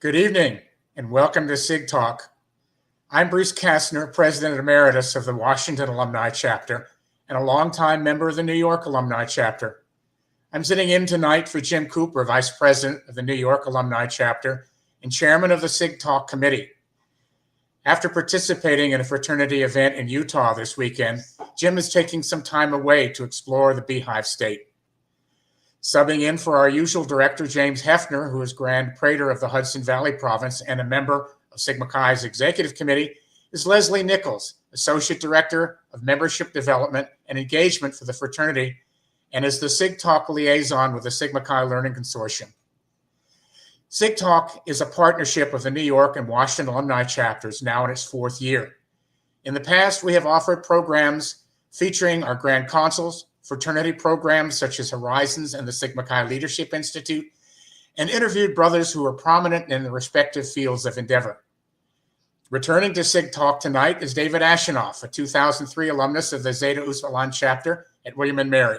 Good evening and welcome to SigTalk. I'm Bruce Kastner, President Emeritus of the Washington Alumni Chapter and a longtime member of the New York Alumni Chapter. I'm sitting in tonight for Jim Cooper, Vice President of the New York Alumni Chapter and Chairman of the SigTalk Committee. After participating in a fraternity event in Utah this weekend, Jim is taking some time away to explore the Beehive State. Subbing in for our usual director, James Hefner, who is Grand Praetor of the Hudson Valley Province and a member of Sigma Chi's Executive Committee, is Leslie Nichols, Associate Director of Membership Development and Engagement for the fraternity, and is the SigTalk liaison with the Sigma Chi Learning Consortium. SigTalk is a partnership of the New York and Washington alumni chapters, now in its fourth year. In the past, we have offered programs featuring our Grand Consuls, fraternity programs such as Horizons and the Sigma Chi Leadership Institute, and interviewed brothers who are prominent in the respective fields of endeavor. Returning to SigTalk tonight is David Ashenoff, a 2003 alumnus of the Zeta Upsilon chapter at William & Mary.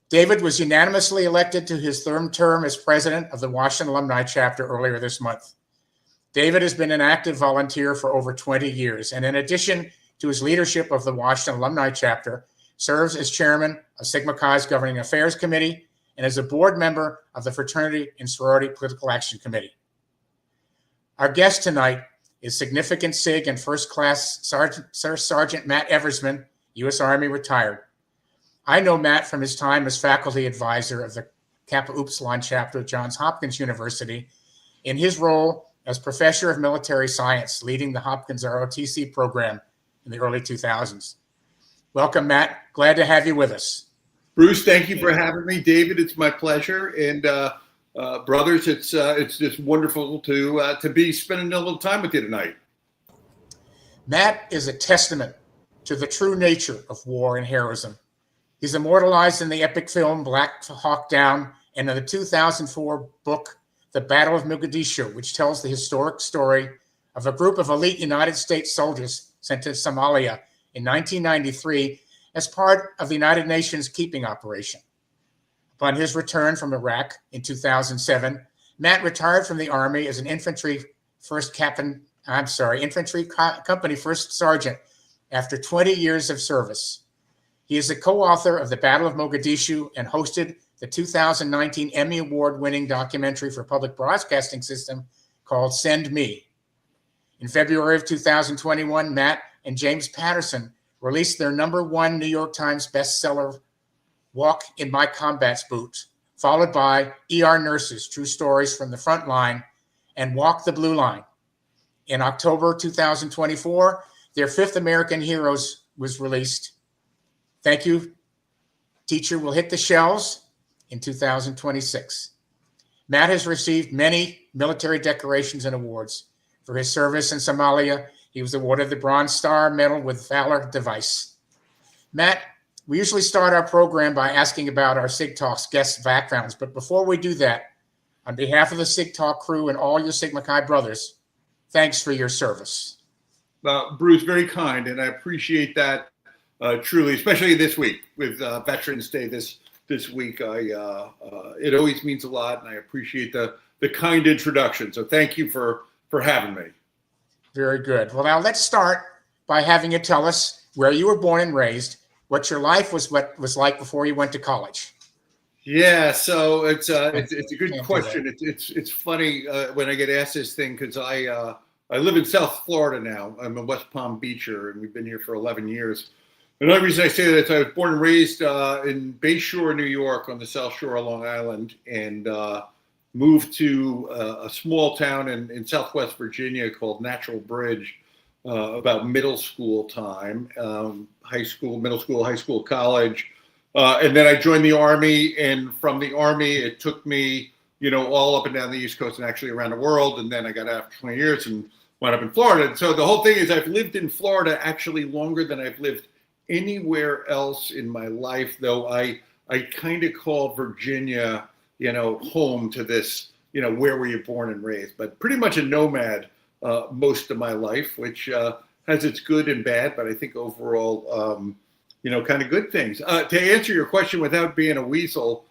David was unanimously elected to his third term as president of the Washington Alumni Chapter earlier this month. David has been an active volunteer for over 20 years, and in addition to his leadership of the Washington Alumni Chapter, serves as chairman of Sigma Chi's Governing Affairs Committee and as a board member of the Fraternity and Sorority Political Action Committee. Our guest tonight is significant SIG and First Class Sergeant Matt Eversmann, U.S. Army retired. I know Matt from his time as faculty advisor of the Kappa Upsilon chapter at Johns Hopkins University in his role as professor of military science, leading the Hopkins ROTC program in the early 2000s. Welcome, Matt. Glad to have you with us. Bruce, thank you for having me. David, it's my pleasure. And brothers, it's just wonderful to be spending a little time with you tonight. Matt is a testament to the true nature of war and heroism. He's immortalized in the epic film Black Hawk Down and in the 2004 book, The Battle of Mogadishu, which tells the historic story of a group of elite United States soldiers sent to Somalia in 1993 as part of the United Nations keeping operation. Upon his return from Iraq in 2007, Matt retired from the Army as an Infantry Company First Sergeant after 20 years of service. He is the co-author of The Battle of Mogadishu and hosted the 2019 Emmy Award-winning documentary for public broadcasting system called Send Me. In February of 2021, Matt and James Patterson released their #1 New York Times bestseller, Walk in My Combat's Boots, followed by ER Nurses, True Stories from the Front Line, and Walk the Blue Line. In October 2024, their fifth American Heroes was released. Thank You, Teacher will hit the shelves in 2026. Matt has received many military decorations and awards. For his service in Somalia, he was awarded the Bronze Star Medal with Valor Device. Matt, we usually start our program by asking about our SigTalk's guest backgrounds, but before we do that, on behalf of the SigTalk crew and all your Sigma Chi brothers, thanks for your service. Bruce, very kind, and I appreciate that truly, especially this week with Veterans Day this week. It always means a lot, and I appreciate the kind introduction. So thank you for having me. Very good. Well, now let's start by having you tell us where you were born and raised, what your life was like before you went to college. Yeah, so it's a good question. It's funny when I get asked this thing because I live in South Florida now. I'm a West Palm Beacher, and we've been here for 11 years. Another reason I say that is I was born and raised in Bayshore, New York, on the South Shore of Long Island, and moved to a small town in Southwest Virginia called Natural Bridge about middle school time, high school, middle school, high school, college. And then I joined the Army, and from the Army, it took me, all up and down the East Coast and actually around the world. And then I got out after 20 years and wound up in Florida. And so the whole thing is I've lived in Florida actually longer than I've lived anywhere else in my life, though I kind of call Virginia home to this, where were you born and raised, but pretty much a nomad most of my life, which has its good and bad, but I think overall, kind of good things. To answer your question without being a weasel,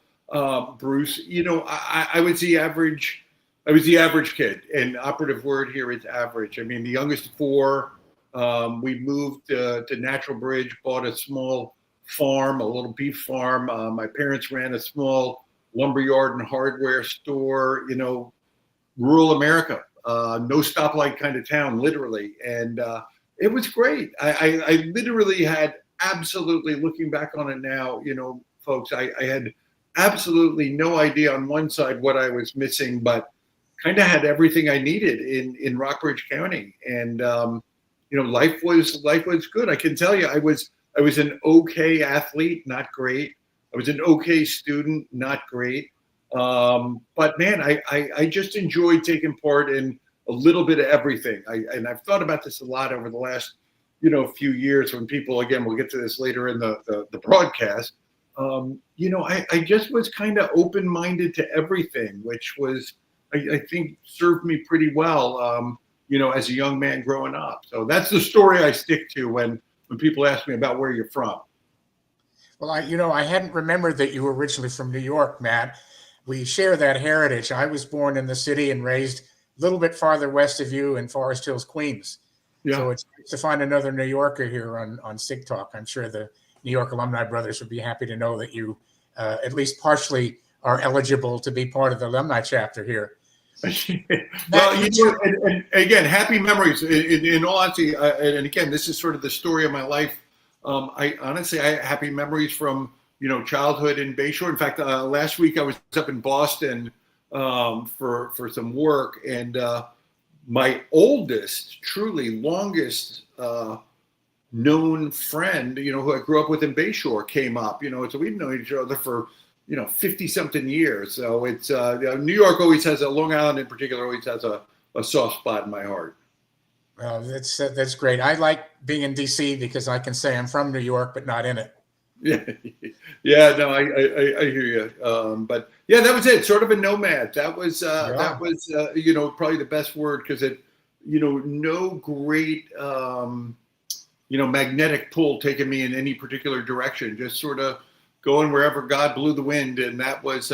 Bruce, I would say average I was the average kid, and operative word here is average. I mean, the youngest of four. We moved to Natural Bridge, bought a small farm, a little beef farm. My parents ran a small lumberyard and hardware store. You know, rural America, no stoplight kind of town, literally, and it was great. I literally had absolutely, looking back on it now, you know, folks, I had absolutely no idea on one side what I was missing, but kind of had everything I needed in Rockbridge County. And you know, life was good. I can tell you, I was an okay athlete, not great. I was an okay student, not great. But man, I just enjoyed taking part in a little bit of everything. And I've thought about this a lot over the last, you know, few years when people, again, we'll get to this later in the broadcast. You know, I just was kind of open-minded to everything, which was, I think, served me pretty well, you know, as a young man growing up. So that's the story I stick to when people ask me about where you're from. Well, I hadn't remembered that you were originally from New York, Matt. We share that heritage. I was born in the city and raised a little bit farther west of you in Forest Hills, Queens. Yeah. So it's to find another New Yorker here on SigTalk. I'm sure the New York Alumni Brothers would be happy to know that you at least partially are eligible to be part of the alumni chapter here. Well, you know, and again, happy memories. In all honesty, and again, this is sort of the story of my life. I honestly, I have happy memories from, you know, childhood in Bayshore. In fact, last week I was up in Boston for some work, and my oldest, truly longest known friend, you know, who I grew up with in Bayshore, came up. You know, so we've known each other for, you know, 50-something years. So it's New York always has Long Island in particular always has a soft spot in my heart. Well, that's great. I like being in DC because I can say I'm from New York, but not in it. Yeah, no, I hear you. But yeah, that was it. Sort of a nomad. That was you know, probably the best word, because it, you know, no great you know, magnetic pull taking me in any particular direction. Just sort of going wherever God blew the wind, and that was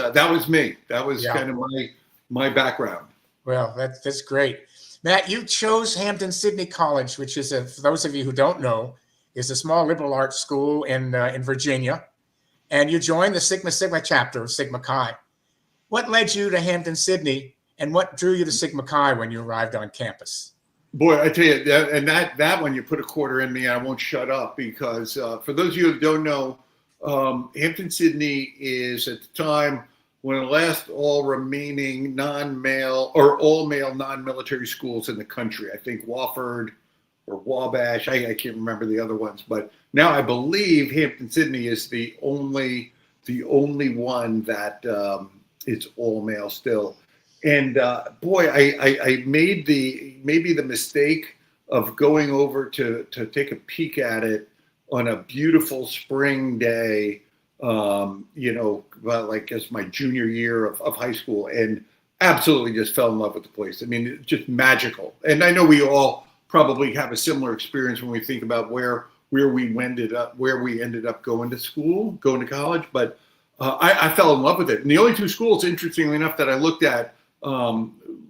me. That was kind of my background. Well, that's great. Matt, you chose Hampden-Sydney College, which is, for those of you who don't know, is a small liberal arts school in Virginia, and you joined the Sigma chapter of Sigma Chi. What led you to Hampden-Sydney, and what drew you to Sigma Chi when you arrived on campus? Boy, I tell you, that one, you put a quarter in me, I won't shut up, because for those of you who don't know, Hampden-Sydney is at the time one of the last all remaining non-male or all-male non-military schools in the country. I think Wofford or Wabash, I can't remember the other ones, but now I believe Hampden-Sydney is the only one that is all-male still. And boy, I made maybe the mistake of going over to take a peek at it on a beautiful spring day, you know, like as my junior year of high school, and absolutely just fell in love with the place. I mean, it's just magical. And I know we all probably have a similar experience when we think about where we ended up going to college. But I fell in love with it. And the only two schools, interestingly enough, that I looked at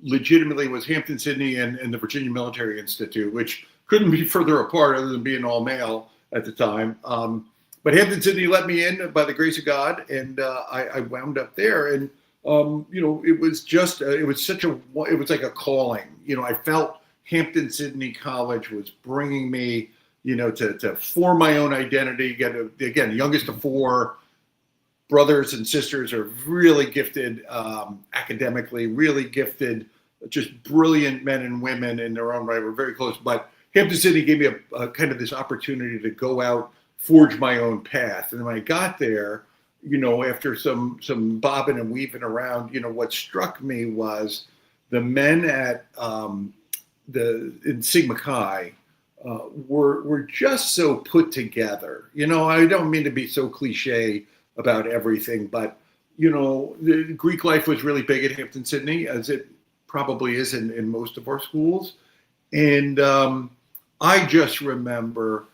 legitimately was Hampden-Sydney and the Virginia Military Institute, which couldn't be further apart other than being all male at the time. But Hampden-Sydney let me in by the grace of God, and I wound up there. And you know, it was like a calling. You know, I felt Hampden-Sydney College was bringing me, you know, to form my own identity. Again, youngest of four, brothers and sisters are really gifted academically, really gifted, just brilliant men and women in their own right. We're very close, but Hampden-Sydney gave me a kind of this opportunity to go out, forge my own path. And when I got there, you know, after some bobbing and weaving around, you know, what struck me was the men at in Sigma Chi were just so put together. You know, I don't mean to be so cliche about everything, but you know, the Greek life was really big at Hampden-Sydney, as it probably is in most of our schools. And I just remember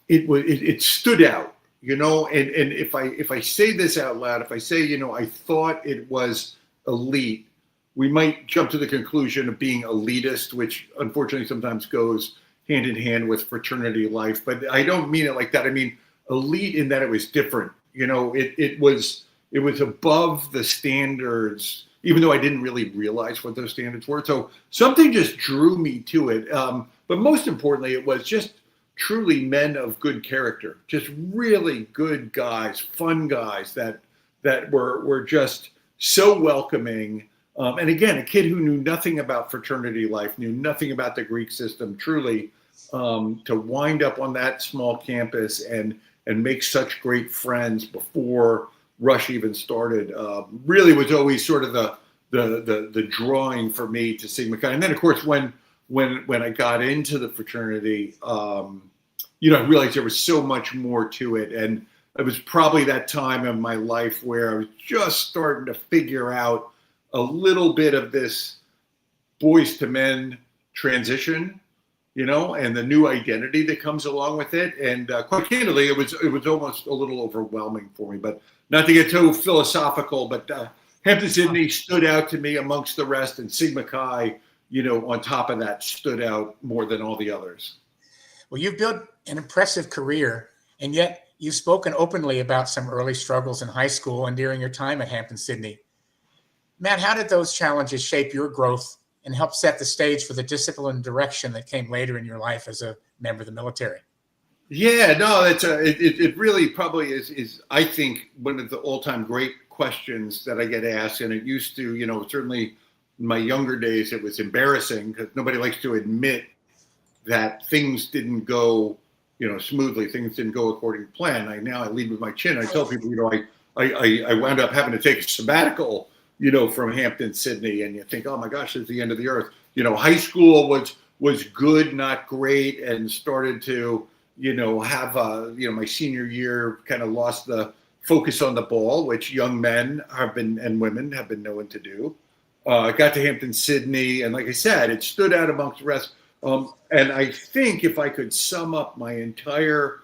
it stood out, you know, and if I say this out loud, if I say, you know, I thought it was elite, we might jump to the conclusion of being elitist, which unfortunately sometimes goes hand in hand with fraternity life. But I don't mean it like that. I mean elite in that it was different. It was above the standards, even though I didn't really realize what those standards were. So something just drew me to it. But most importantly, it was just truly men of good character, just really good guys, fun guys that were just so welcoming. And again, a kid who knew nothing about fraternity life, knew nothing about the Greek system, truly, to wind up on that small campus and make such great friends before Rush even started, really was always sort of the drawing for me to Sigma Chi. And then, of course, when I got into the fraternity, I realized there was so much more to it. And it was probably that time in my life where I was just starting to figure out a little bit of this boys to men transition, and the new identity that comes along with it. And quite candidly, it was almost a little overwhelming for me. But not to get too philosophical, but Hampden-Sydney stood out to me amongst the rest, and Sigma Chi, on top of that, stood out more than all the others. Well, you've built an impressive career, and yet you've spoken openly about some early struggles in high school and during your time at Hampden-Sydney. Matt, how did those challenges shape your growth and help set the stage for the discipline and direction that came later in your life as a member of the military? Yeah, no, it really probably is, I think, one of the all-time great questions that I get asked. And it used to, certainly in my younger days, it was embarrassing because nobody likes to admit that things didn't go, smoothly. Things didn't go according to plan. I lead with my chin. I tell people, I wound up having to take a sabbatical, from Hampden-Sydney, and you think, oh my gosh, it's the end of the earth. High school was good, not great, and started to, have my senior year kind of lost the focus on the ball, which young men and women have been known to do. I got to Hampden-Sydney, and like I said, it stood out amongst the rest. And I think if I could sum up my entire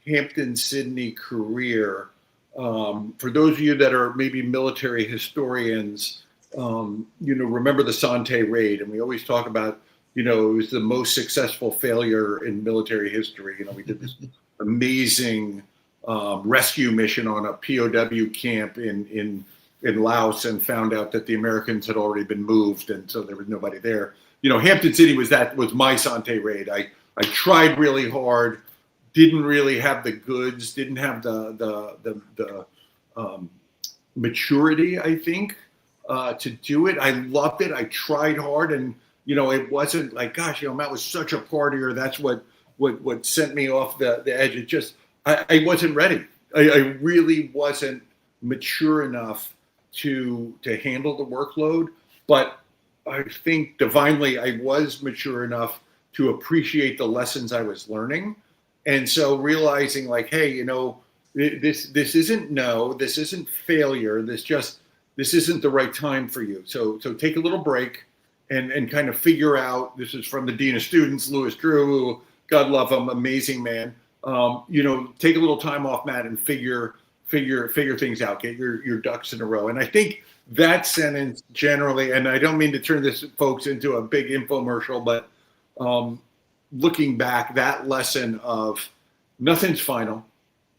Hampden-Sydney career, for those of you that are maybe military historians, remember the Sante raid, and we always talk about, it was the most successful failure in military history. We did this amazing rescue mission on a POW camp in Laos, and found out that the Americans had already been moved, and so there was nobody there. Hampden-Sydney was my Sante raid. I tried really hard. Didn't really have the goods, didn't have the maturity, I think, to do it. I loved it. I tried hard, and it wasn't like, gosh, Matt was such a partier. That's what sent me off the edge. It just, I wasn't ready. I really wasn't mature enough to handle the workload. But I think divinely, I was mature enough to appreciate the lessons I was learning. And so realizing like, hey, this isn't failure. This isn't the right time for you. So take a little break and kind of figure out. This is from the Dean of Students, Louis Drew, who, God love him, amazing man. Take a little time off, Matt, and figure things out. Get your ducks in a row. And I think that sentence generally, and I don't mean to turn this, folks, into a big infomercial, but looking back, that lesson of nothing's final,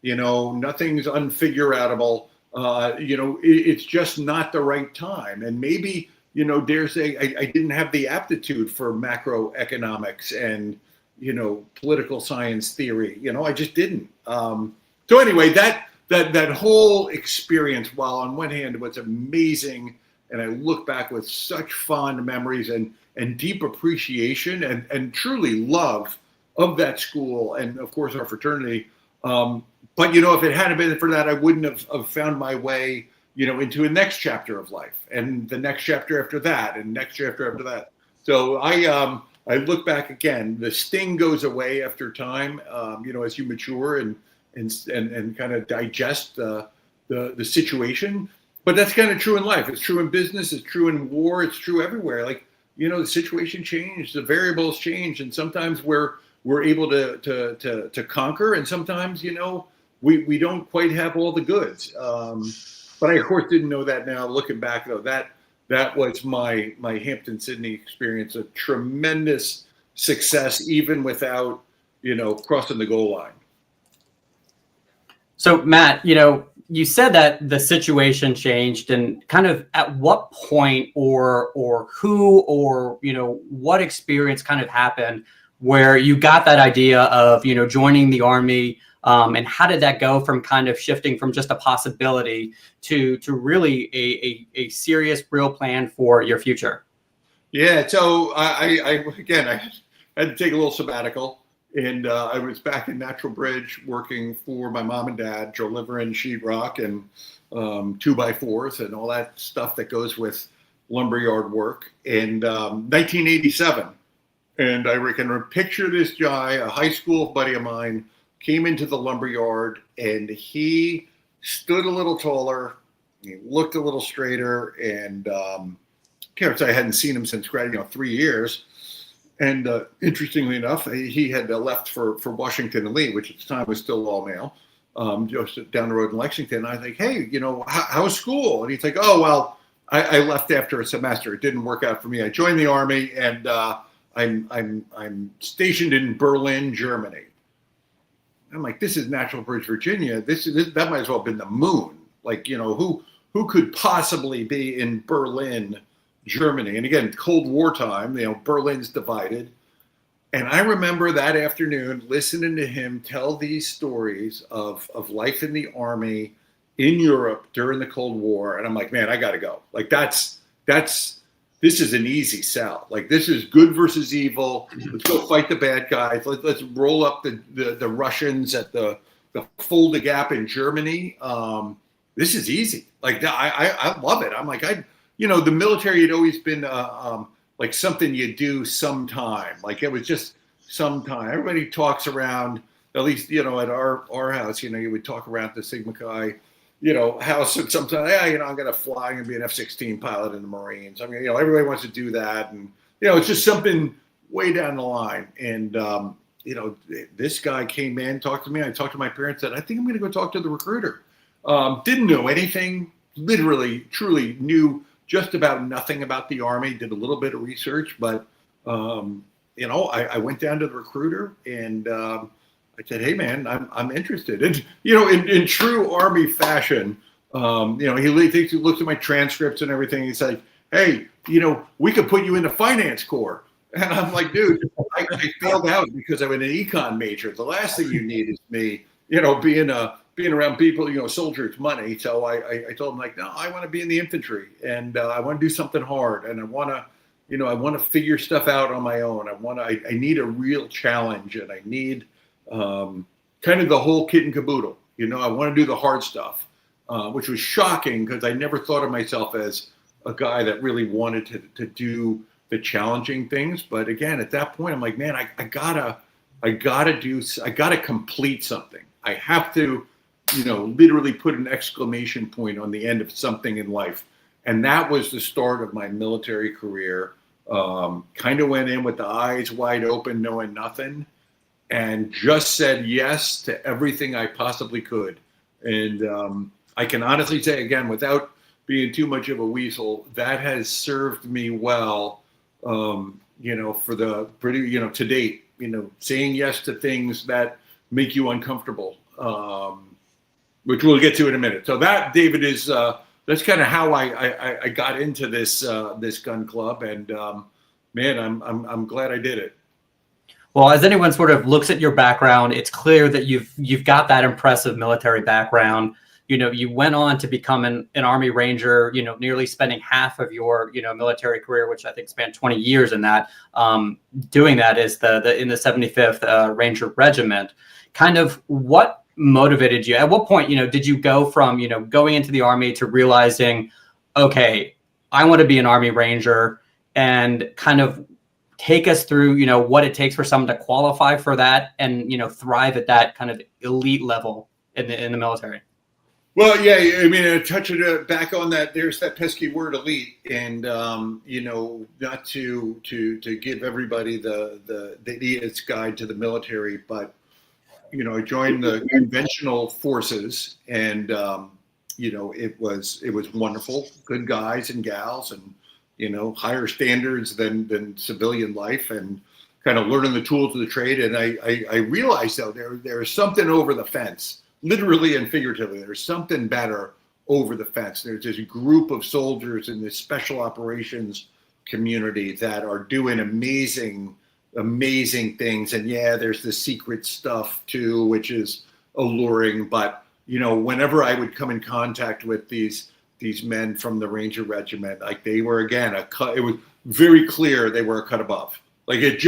nothing's unfigureoutable, it's just not the right time. And maybe, dare say I didn't have the aptitude for macroeconomics and, political science theory, I just didn't. So anyway, that whole experience, while on one hand it was amazing, and I look back with such fond memories and deep appreciation and truly love of that school and, of course, our fraternity. But, if it hadn't been for that, I wouldn't have found my way, into a next chapter of life, and the next chapter after that, and next chapter after that. So I look back again. The sting goes away after time, as you mature and kind of digest the situation. But that's kind of true in life. It's true in business. It's true in war. It's true everywhere. Like, the situation changed, the variables change, and sometimes we're able to conquer, and sometimes, we don't quite have all the goods. But I, of course, didn't know that now. Looking back, though, that that was my Hampden-Sydney experience, a tremendous success, even without, crossing the goal line. So Matt, you said that the situation changed, and kind of at what point or who or what experience kind of happened where you got that idea of joining the Army, and how did that go from kind of shifting from just a possibility to really a serious, real plan for your future? Yeah, so I had to take a little sabbatical. And I was back in Natural Bridge working for my mom and dad, delivering sheetrock and 2x4s and all that stuff that goes with lumberyard work. In 1987, and I can picture this guy, a high school buddy of mine, came into the lumberyard, and he stood a little taller, he looked a little straighter, and I hadn't seen him since 3 years. And interestingly enough, he had left for Washington and Lee, which at the time was still all male, just down the road in Lexington. And I think, hey, how's school? And he's like, oh, well, I left after a semester. It didn't work out for me. I joined the Army, and I'm stationed in Berlin, Germany. I'm like, this is Natural Bridge, Virginia. That might as well have been the moon. Like, who could possibly be in Berlin, Germany? And again, Cold War time, Berlin's divided. And I remember that afternoon listening to him tell these stories of life in the Army in Europe during the Cold War. And I'm like, man, I got to go. Like, this is an easy sell. Like, this is good versus evil. Let's go fight the bad guys. Let's roll up the Russians at the Fulda Gap in Germany. This is easy. Like, I love it. I'm like, the military had always been like something you do sometime. Like, it was just sometime. Everybody talks around, at least, at our house, you would talk around the Sigma Chi, house, and sometimes, I'm going to fly, I'm going to be an F-16 pilot in the Marines. I mean, everybody wants to do that. And, it's just something way down the line. And, this guy came in, talked to me. I talked to my parents, said, I think I'm going to go talk to the recruiter. Didn't know anything, literally, truly knew just about nothing about the Army, did a little bit of research, but, I went down to the recruiter, and I said, hey, man, I'm interested. And, in true Army fashion, he looks at my transcripts and everything. He's like, hey, we could put you in the finance corps. And I'm like, dude, I failed out because I'm an econ major. The last thing you need is me, being around people, soldiers' money. So I told him, like, no, I want to be in the infantry, and I want to do something hard, and I want to figure stuff out on my own. I need a real challenge, and I need kind of the whole kit and caboodle. I want to do the hard stuff, which was shocking because I never thought of myself as a guy that really wanted to do the challenging things. But again, at that point, I'm like, man, I gotta complete something. I have to, literally put an exclamation point on the end of something in life. And that was the start of my military career. Kind of went in with the eyes wide open, knowing nothing, and just said yes to everything I possibly could. And I can honestly say, again, without being too much of a weasel, that has served me well, for the pretty, to date, saying yes to things that make you uncomfortable, which we'll get to in a minute. So that, David, is that's kind of how I got into this gun club, and man, I'm glad I did it. Well, as anyone sort of looks at your background, it's clear that you've got that impressive military background. You went on to become an Army Ranger, nearly spending half of your, military career, which I think spanned 20 years in that, doing that is in the 75th Ranger Regiment. Kind of what motivated you? At what point, did you go from, going into the Army to realizing, okay, I want to be an Army Ranger, and kind of take us through, what it takes for someone to qualify for that and, thrive at that kind of elite level in the military? Well, yeah, I mean, touching back on that, there's that pesky word elite, and not to give everybody the idiot's guide to the military, but I joined the conventional forces, and it was wonderful, good guys and gals, and higher standards than civilian life, and kind of learning the tools of the trade. And I realized, though, there's something over the fence, literally and figuratively. There's something better over the fence. There's this group of soldiers in this special operations community that are doing amazing things. And yeah, there's the secret stuff too, which is alluring. But whenever I would come in contact with these men from the Ranger Regiment, like, they were, again, it was very clear they were a cut above. Like, it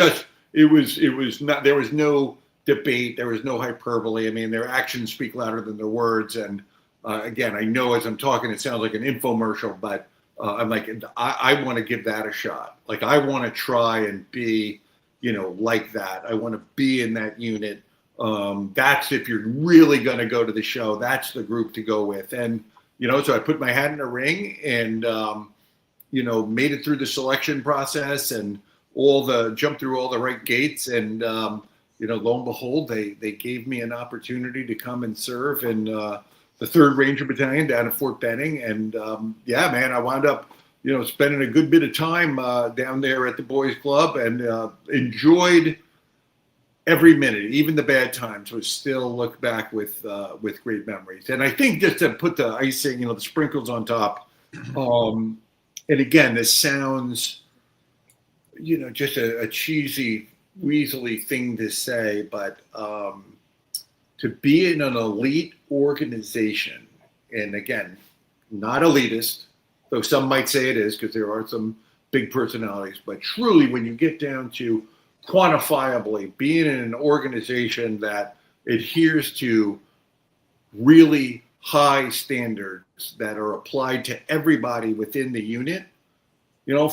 was not, there was no debate, there was no hyperbole. I mean, their actions speak louder than their words. And again, I know as I'm talking, it sounds like an infomercial, but I'm like, I want to give that a shot. Like, I want to try and be, like that. I want to be in that unit. That's, if you're really going to go to the show, that's the group to go with. And, so I put my hat in the ring and, made it through the selection process and jumped through all the right gates. And, lo and behold, they gave me an opportunity to come and serve in the 3rd Ranger Battalion down at Fort Benning. And yeah, man, I wound up, spending a good bit of time down there at the Boys Club, and enjoyed every minute, even the bad times, was still look back with great memories. And I think, just to put the icing, the sprinkles on top, and again, this sounds, just a cheesy, weaselly thing to say, but to be in an elite organization, and again, not elitist, though some might say it is, because there are some big personalities, but truly, when you get down to quantifiably being in an organization that adheres to really high standards that are applied to everybody within the unit,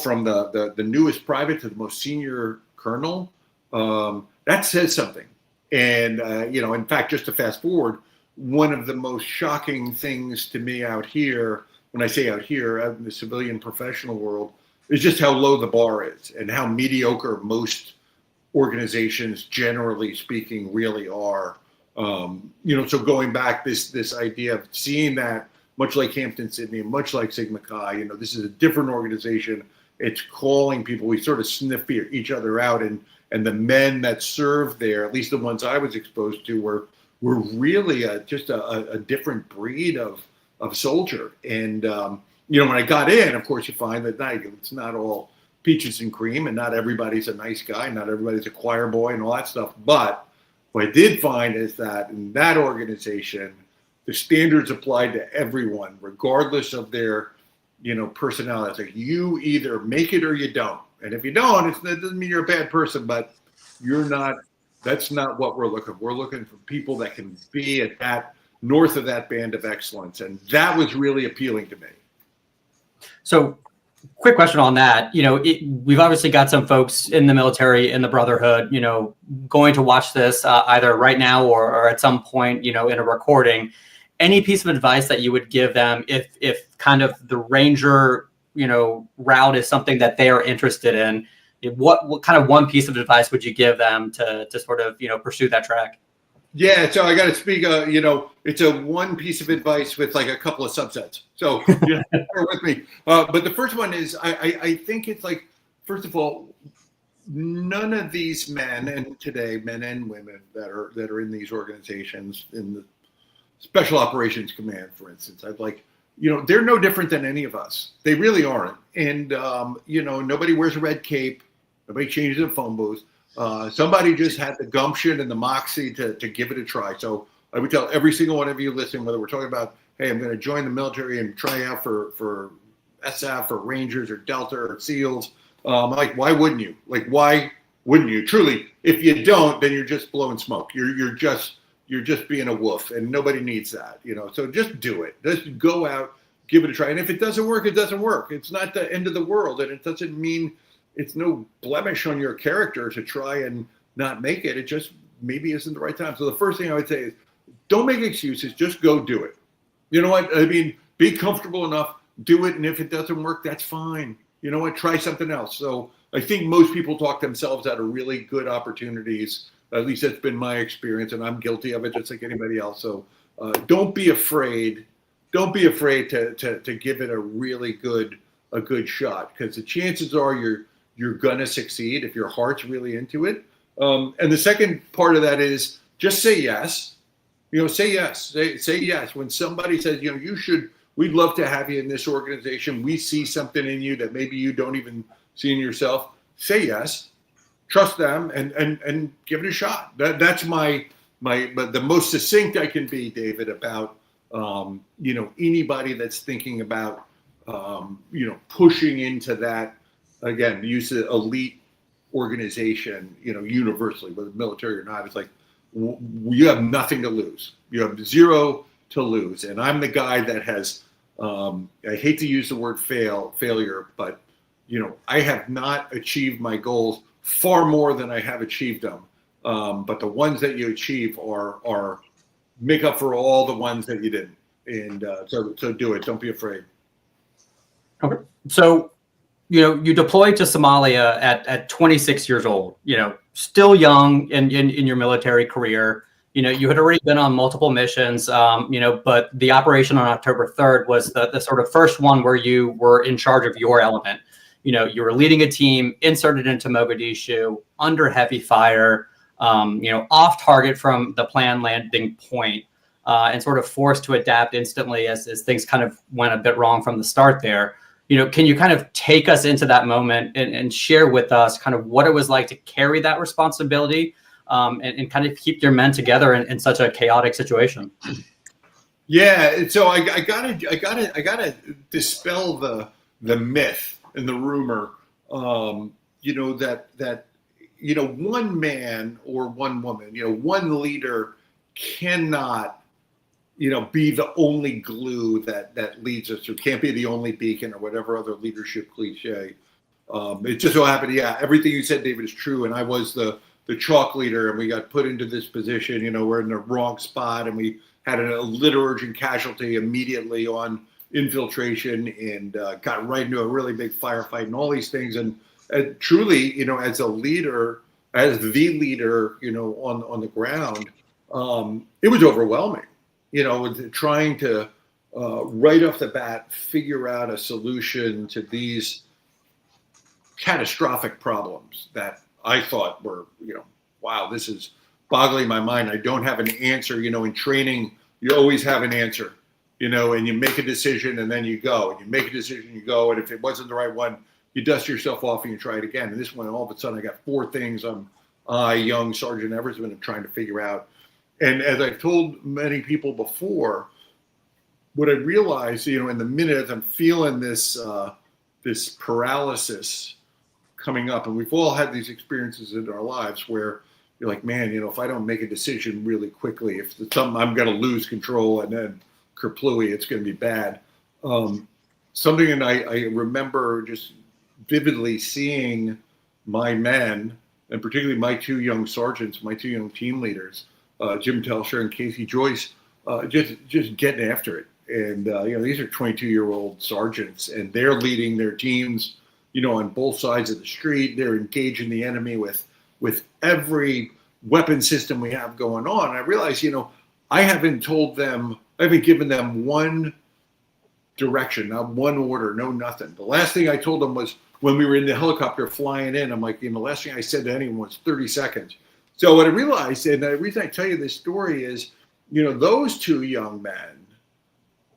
from the newest private to the most senior colonel, that says something. And, in fact, just to fast forward, one of the most shocking things to me out here, when I say out here, out in the civilian professional world, is just how low the bar is and how mediocre most organizations, generally speaking, really are. So going back, this idea of seeing that, much like HAMPDEN-SYDNEY, much like Sigma Chi, this is a different organization. It's calling people. We sort of sniff each other out, and the men that served there, at least the ones I was exposed to, were really just a different breed of soldier. And when I got in, of course, you find that it's not all peaches and cream, and not everybody's a nice guy, not everybody's a choir boy and all that stuff. But what I did find is that in that organization, the standards applied to everyone, regardless of their, personality. It's like, you either make it or you don't. And if you don't, it doesn't mean you're a bad person, but you're not. That's not what we're looking for. We're looking for people that can be at that north of that band of excellence, and that was really appealing to me. So, quick question on that. We've obviously got some folks in the military, in the Brotherhood, going to watch this either right now or at some point, in a recording. Any piece of advice that you would give them if kind of the Ranger, route is something that they are interested in? What kind of one piece of advice would you give them to sort of, pursue that track? Yeah, so I got to speak, it's a one piece of advice with like a couple of subsets. So bear with me. But the first one is, I think it's like, first of all, none of these men, and today men and women that are in these organizations, in the Special Operations Command, for instance, I'd like, they're no different than any of us. They really aren't. And, nobody wears a red cape. Nobody changes a phone booth. Somebody just had the gumption and the moxie to give it a try. So I would tell every single one of you listening, whether we're talking about, hey, I'm going to join the military and try out for SF or Rangers or Delta or SEALs. Like, why wouldn't you? Like, why wouldn't you? Truly, if you don't, then you're just blowing smoke. You're just being a wolf, and nobody needs that. So just do it. Just go out, give it a try. And if it doesn't work, it doesn't work. It's not the end of the world, and it doesn't mean it's no blemish on your character to try and not make it. It just maybe isn't the right time. So the first thing I would say is, don't make excuses. Just go do it. You know what? I mean, be comfortable enough, do it. And if it doesn't work, that's fine. You know what? Try something else. So I think most people talk themselves out of really good opportunities. At least that's been my experience, and I'm guilty of it just like anybody else. So don't be afraid don't be afraid to give it a good shot, because the chances are you're gonna succeed if your heart's really into it. And the second part of that is just say yes. Say yes. Say yes. When somebody says, we'd love to have you in this organization. We see something in you that maybe you don't even see in yourself. Say yes. Trust them and give it a shot. That's but the most succinct I can be, David, about anybody that's thinking about pushing into that, again, use of elite organization, universally, whether military or not. It's like, you have nothing to lose. You have zero to lose. And I'm the guy that has, I hate to use the word failure, but I have not achieved my goals far more than I have achieved them. But the ones that you achieve are make up for all the ones that you didn't. And so do it. Don't be afraid. Okay. So, you deployed to Somalia at 26 years old, still young in your military career. You had already been on multiple missions, but the operation on October 3rd was the sort of first one where you were in charge of your element. You were leading a team inserted into Mogadishu under heavy fire, off target from the planned landing point, and sort of forced to adapt instantly as things kind of went a bit wrong from the start there. Can you kind of take us into that moment and share with us kind of what it was like to carry that responsibility, and kind of keep your men together in such a chaotic situation? Yeah, so I gotta dispel the myth and the rumor, that one man or one woman, one leader cannot be the only glue that leads us through, can't be the only beacon or whatever other leadership cliche. It just so happened, everything you said, David, is true. And I was the chalk leader, and we got put into this position. We're in the wrong spot, and we had a little urgent casualty immediately on infiltration, and got right into a really big firefight and all these things. And truly, as a leader, as the leader, on the ground, it was overwhelming. Trying to right off the bat figure out a solution to these catastrophic problems that I thought were, wow, this is boggling my mind. I don't have an answer. In training, you always have an answer, and you make a decision and then you go, and you make a decision, you go, and if it wasn't the right one, you dust yourself off and you try it again. And this one, all of a sudden, I got 4 things young Sergeant Eversmann, am trying to figure out. And as I've told many people before, what I realized, in the minute I'm feeling this paralysis coming up, and we've all had these experiences in our lives where you're like, man, if I don't make a decision really quickly, if it's something I'm going to lose control, and then kerplooey, it's going to be bad. Something, and I remember just vividly seeing my men, and particularly my 2 young sergeants, my 2 young team leaders, Jim Telsher and Casey Joyce, just getting after it. And, these are 22-year-old sergeants, and they're leading their teams, on both sides of the street. They're engaging the enemy with every weapon system we have going on. And I realized, I haven't given them one direction, not one order, no nothing. The last thing I told them was when we were in the helicopter flying in, I'm like, the last thing I said to anyone was 30 seconds. So what I realized, and the reason I tell you this story is, those 2 young men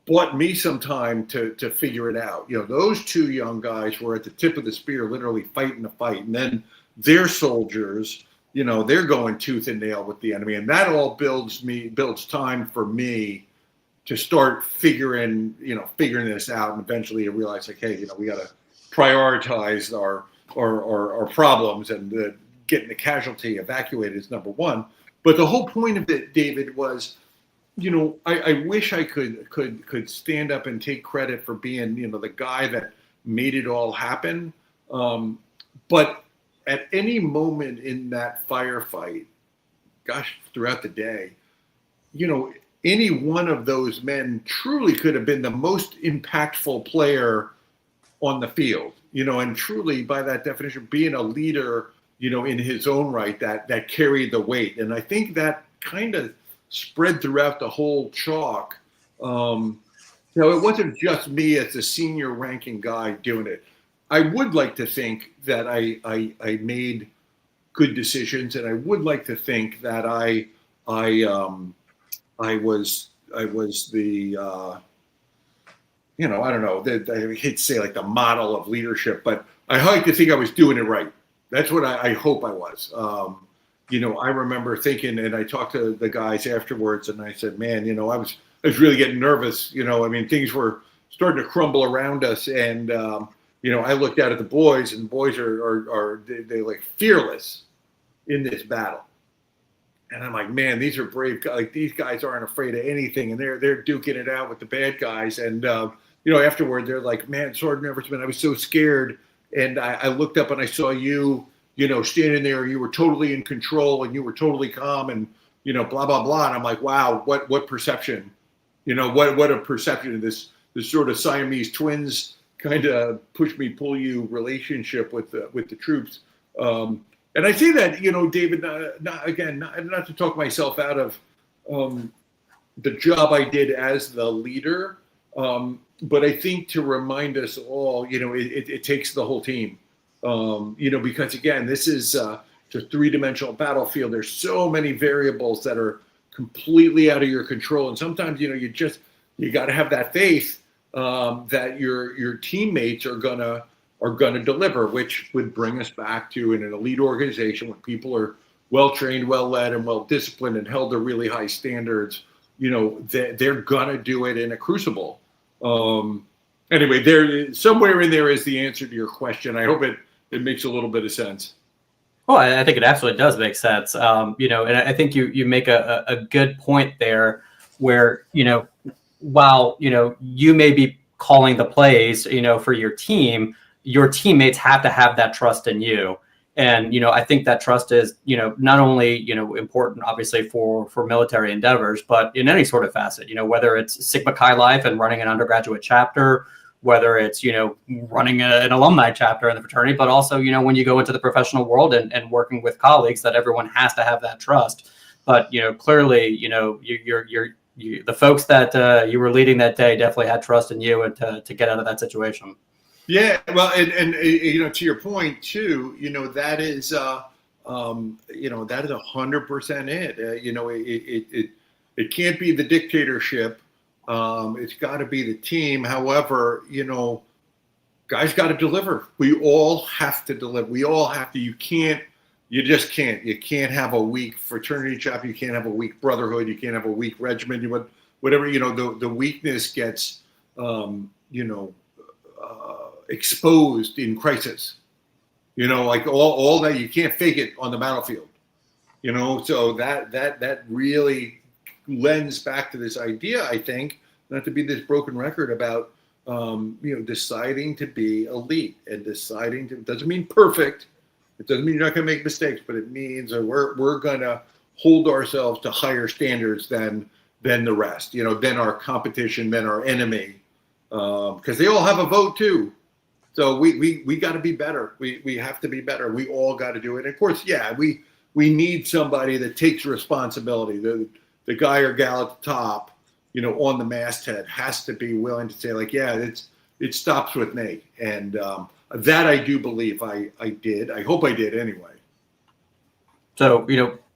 bought me some time to figure it out. Those 2 young guys were at the tip of the spear, literally fighting the fight. And then their soldiers, they're going tooth and nail with the enemy. And that all builds time for me to start figuring this out. And eventually you realize, like, hey, we got to prioritize our problems, and getting the casualty evacuated is number 1. But the whole point of it, David, was, I wish I could stand up and take credit for being, the guy that made it all happen. But at any moment in that firefight, gosh, throughout the day, any one of those men truly could have been the most impactful player on the field, and truly, by that definition, being a leader, in his own right, that carried the weight. And I think that kind of spread throughout the whole chalk, So it wasn't just me as the senior ranking guy doing it. I would like to think that I made good decisions, and I would like to think that I was the I don't know, I hate to say like the model of leadership, but I like to think I was doing it right. That's what I hope I was. I remember thinking, and I talked to the guys afterwards, and I said, man, I was really getting nervous. Things were starting to crumble around us, and I looked out at the boys, and the boys are like fearless in this battle. And I'm like, man, these are brave guys. Like, these guys aren't afraid of anything, and they're duking it out with the bad guys. And afterward, they're like, man, Sergeant Eversmann, I was so scared. And I looked up and I saw you, standing there. You were totally in control, and you were totally calm, and blah blah blah. And I'm like, wow, what perception? What a perception of this sort of Siamese twins kind of push me, pull you relationship with the troops. And I say that, David, not to talk myself out of the job I did as the leader, but I think to remind us all, it takes the whole team, because again, this is a three-dimensional battlefield. There's so many variables that are completely out of your control, and sometimes you got to have that faith that your teammates are gonna deliver, which would bring us back to, in an elite organization where people are well trained, well led, and well disciplined, and held to really high standards. They're gonna do it in a crucible. Anyway, there somewhere in there is the answer to your question. I hope it makes a little bit of sense. Well, I think it absolutely does make sense. And I think you make a good point there, where while you may be calling the plays, for your teammates have to have that trust in you. And, I think that trust is, not only, important, obviously, for military endeavors, but in any sort of facet, whether it's Sigma Chi Life and running an undergraduate chapter, whether it's, running an alumni chapter in the fraternity, but also, when you go into the professional world and working with colleagues, that everyone has to have that trust. But, clearly, the folks that you were leading that day definitely had trust in you and to get out of that situation. Yeah, well, and to your point too, that is that is 100% it. It can't be the dictatorship. It's got to be the team. However, guys got to deliver. We all have to deliver. We all have to. You just can't. You can't have a weak fraternity chapter. You can't have a weak brotherhood. You can't have a weak regiment. Whatever, the weakness gets, exposed in crisis, like all that. You can't fake it on the battlefield, so that really lends back to this idea, I think, not to be this broken record about deciding to be elite, and deciding to, it doesn't mean perfect, it doesn't mean you're not going to make mistakes, but it means that we're going to hold ourselves to higher standards than the rest, than our competition, than our enemy, because they all have a vote too. So we got to be better. We have to be better. We all got to do it. And of course, yeah, we need somebody that takes responsibility. The guy or gal at the top, on the masthead, has to be willing to say, like, yeah, it stops with me. And that I do believe I did. I hope I did anyway. So,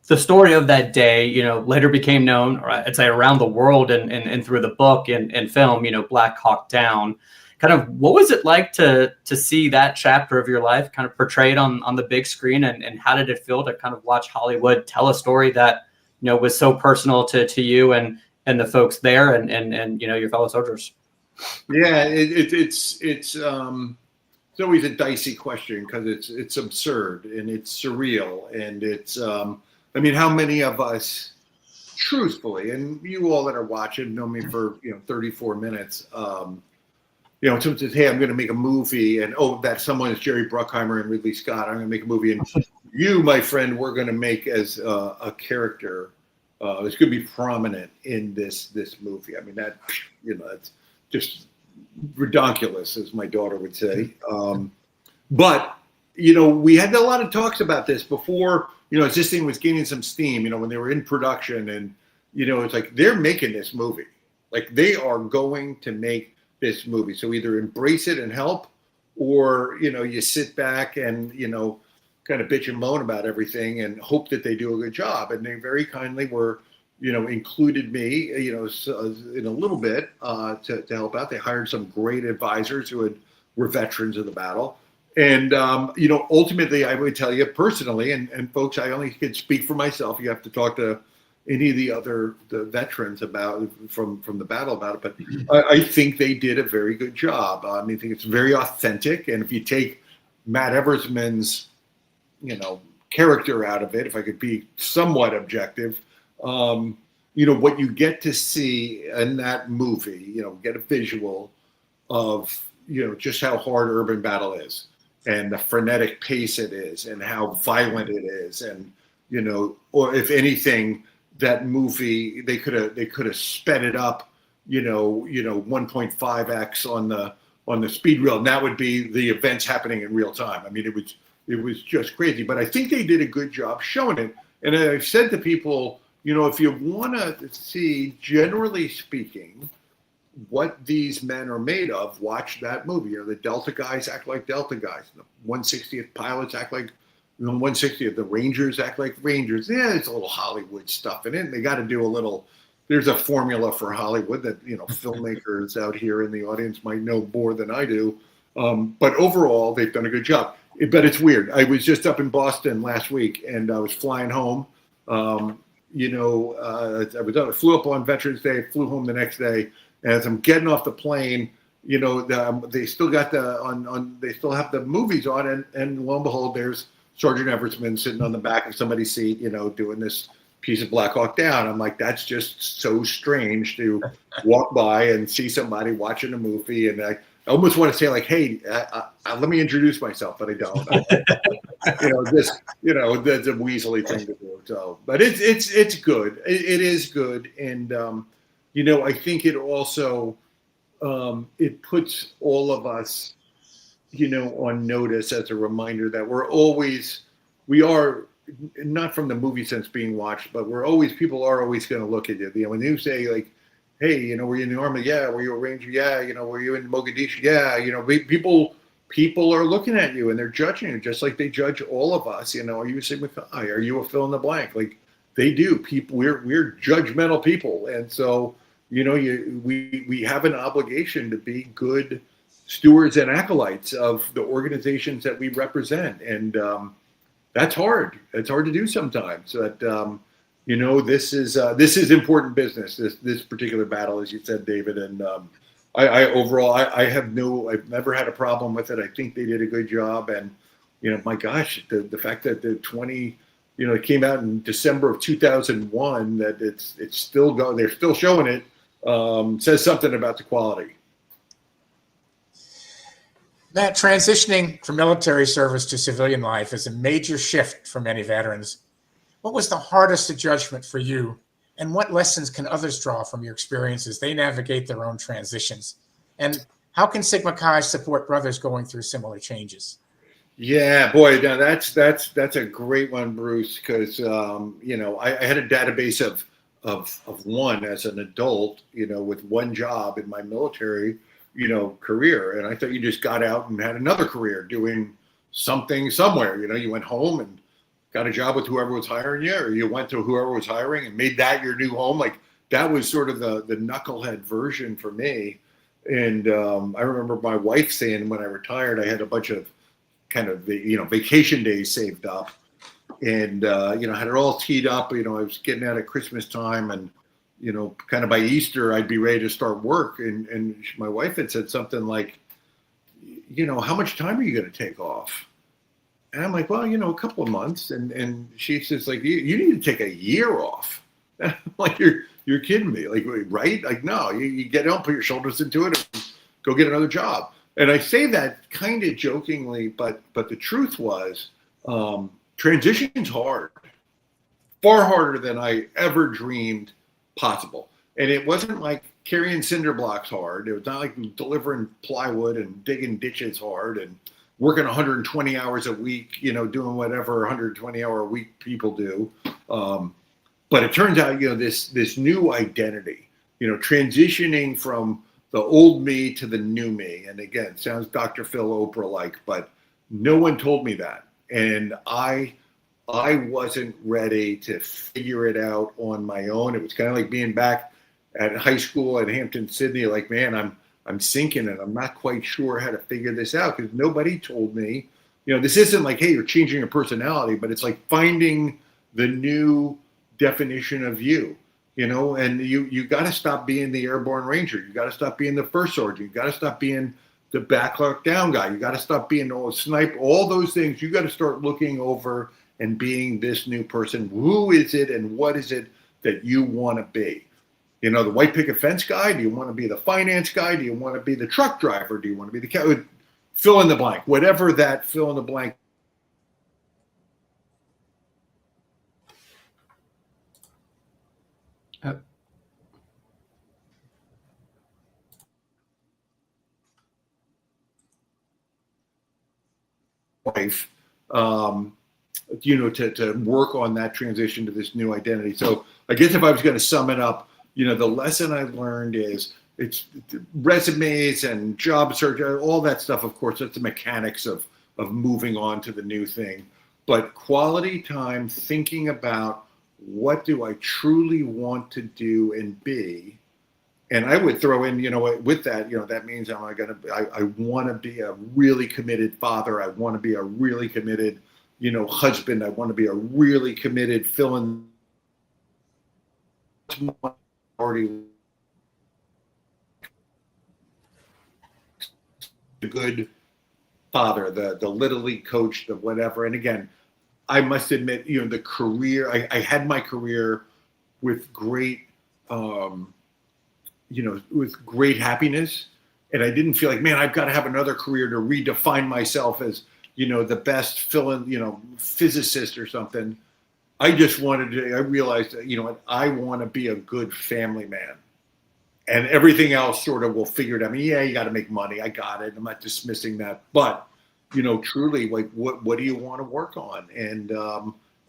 the story of that day, later became known, or I'd say around the world, and through the book and film, Black Hawk Down. Kind of, what was it like to see that chapter of your life kind of portrayed on the big screen, and how did it feel to kind of watch Hollywood tell a story that was so personal to you and the folks there and your fellow soldiers? Yeah, it's always a dicey question, because it's absurd and it's surreal, and it's how many of us, truthfully, and you all that are watching know me for 34 minutes. Someone says, hey, I'm going to make a movie, and that someone is Jerry Bruckheimer and Ridley Scott. I'm going to make a movie, and you, my friend, we're going to make as a character that's going to be prominent in this movie. That it's just redonkulous, as my daughter would say. But we had a lot of talks about this before. As this thing was gaining some steam. When they were in production, and it's like, they're making this movie. Like they are going to make this movie. So either embrace it and help, or, you know, you sit back and, you know, kind of bitch and moan about everything and hope that they do a good job. And they very kindly were, you know, included me, you know, in a little bit to help out. They hired some great advisors who were veterans of the battle. And, you know, ultimately, I would tell you personally, and folks, I only can speak for myself. You have to talk to any of the veterans about from the battle about it. But I think they did a very good job. I mean, I think it's very authentic. And if you take Matt Eversmann's, you know, character out of it, if I could be somewhat objective, you know, what you get to see in that movie, you know, get a visual of, you know, just how hard urban battle is and the frenetic pace it is and how violent it is. And, you know, or if anything, that movie, they could have sped it up, you know, 1.5x on the speed reel. And that would be the events happening in real time. I mean, it was just crazy, but I think they did a good job showing it. And I've said to people, you know, if you want to see, generally speaking, what these men are made of, watch that movie. You know, the Delta guys act like Delta guys. The 160th pilots act like, you know, 160th. The Rangers act like Rangers. Yeah, there's a little Hollywood stuff in it. They got to do a little. There's a formula for Hollywood that, you know, filmmakers out here in the audience might know more than I do. But overall, they've done a good job. But it's weird. I was just up in Boston last week, and I was flying home. You know, I flew up on Veterans Day, flew home the next day. As I'm getting off the plane, you know, they still got they still have the movies on, and lo and behold, there's Sergeant Eversmann sitting on the back of somebody's seat, you know, doing this piece of Black Hawk Down. I'm like, that's just so strange to walk by and see somebody watching a movie, and I almost want to say like, hey, let me introduce myself, but I don't. You know, that's a weaselly thing to do. So, but it's good. It is good, and you know, I think it also it puts all of us, you know, on notice as a reminder that we are not from the movie sense being watched, but people are always going to look at you. You know, when you say like, hey, you know, were you in the Army? Yeah. Were you a Ranger? Yeah. You know, were you in Mogadishu? Yeah. You know, people are looking at you and they're judging you just like they judge all of us. You know, are you a Sigma Chi? Are you a fill in the blank? Like they do. People, we're judgmental people, and so, you know, we have an obligation to be good stewards and acolytes of the organizations that we represent, and that's hard. It's hard to do sometimes. But you know, this is important business. This particular battle, as you said, David, and I've never had a problem with it. I think they did a good job, and you know, my gosh, the fact that it came out in December of 2001, that it's still going. They're still showing it. Says something about the quality. That transitioning from military service to civilian life is a major shift for many veterans. What was the hardest adjustment for you, and what lessons can others draw from your experience as they navigate their own transitions? And how can Sigma Chi support brothers going through similar changes? Yeah, boy, now that's a great one, Bruce, because you know, I had a database of one as an adult, you know, with one job in my military, you know, career. And I thought you just got out and had another career doing something somewhere. You know, you went home and got a job with whoever was hiring you, or you went to whoever was hiring and made that your new home. Like that was sort of the knucklehead version for me. And I remember my wife saying when I retired, I had a bunch of kind of vacation days saved up. And, you know, had it all teed up. You know, I was getting out at Christmas time, and, you know, kind of by Easter, I'd be ready to start work. And my wife had said something like, you know, how much time are you going to take off? And I'm like, well, you know, a couple of months. And she says, like, you need to take a year off. And I'm like, you're kidding me. Like, right? Like, no, you get out, put your shoulders into it, and go get another job. And I say that kind of jokingly, but the truth was, transition's hard, far harder than I ever dreamed possible. And it wasn't like carrying cinder blocks hard. It was not like delivering plywood and digging ditches hard and working 120 hours a week, you know, doing whatever 120-hour a week people do. But it turns out, you know, this new identity transitioning from the old me to the new me. And again, sounds Dr. Phil Oprah-like, but no one told me that. And I wasn't ready to figure it out on my own. It was kind of like being back at high school at Hampden-Sydney, like, man, I'm sinking and I'm not quite sure how to figure this out because nobody told me. This isn't like, hey, you're changing your personality, but it's like finding the new definition of you, and you got to stop being the airborne ranger. You got to stop being the first sergeant. You got to stop being the back down guy. You got to stop being a snipe, all those things. You got to start looking over and being this new person. Who is it and what is it that you want to be? The white picket fence guy? Do you want to be the finance guy? Do you want to be the truck driver? Do you want to be the fill in the blank, whatever that fill in the blank. Wife, to work on that transition to this new identity. So I guess if I was going to sum it up, the lesson I learned is it's resumes and job search, all that stuff. Of course, that's the mechanics of moving on to the new thing. But quality time thinking about what do I truly want to do and be. And I would throw in, with that, that means I want to be a really committed father. I want to be a really committed, husband. I want to be a really committed fill-in. Already a good father, the little league coach, the whatever. And again, I must admit, the career, I had my career with great, with great happiness. And I didn't feel like, man, I've got to have another career to redefine myself as, the best physicist or something. I just I realized that, I want to be a good family man. And everything else sort of will figure it out. I mean, yeah, you got to make money. I got it. I'm not dismissing that. But, truly, like, what do you want to work on? And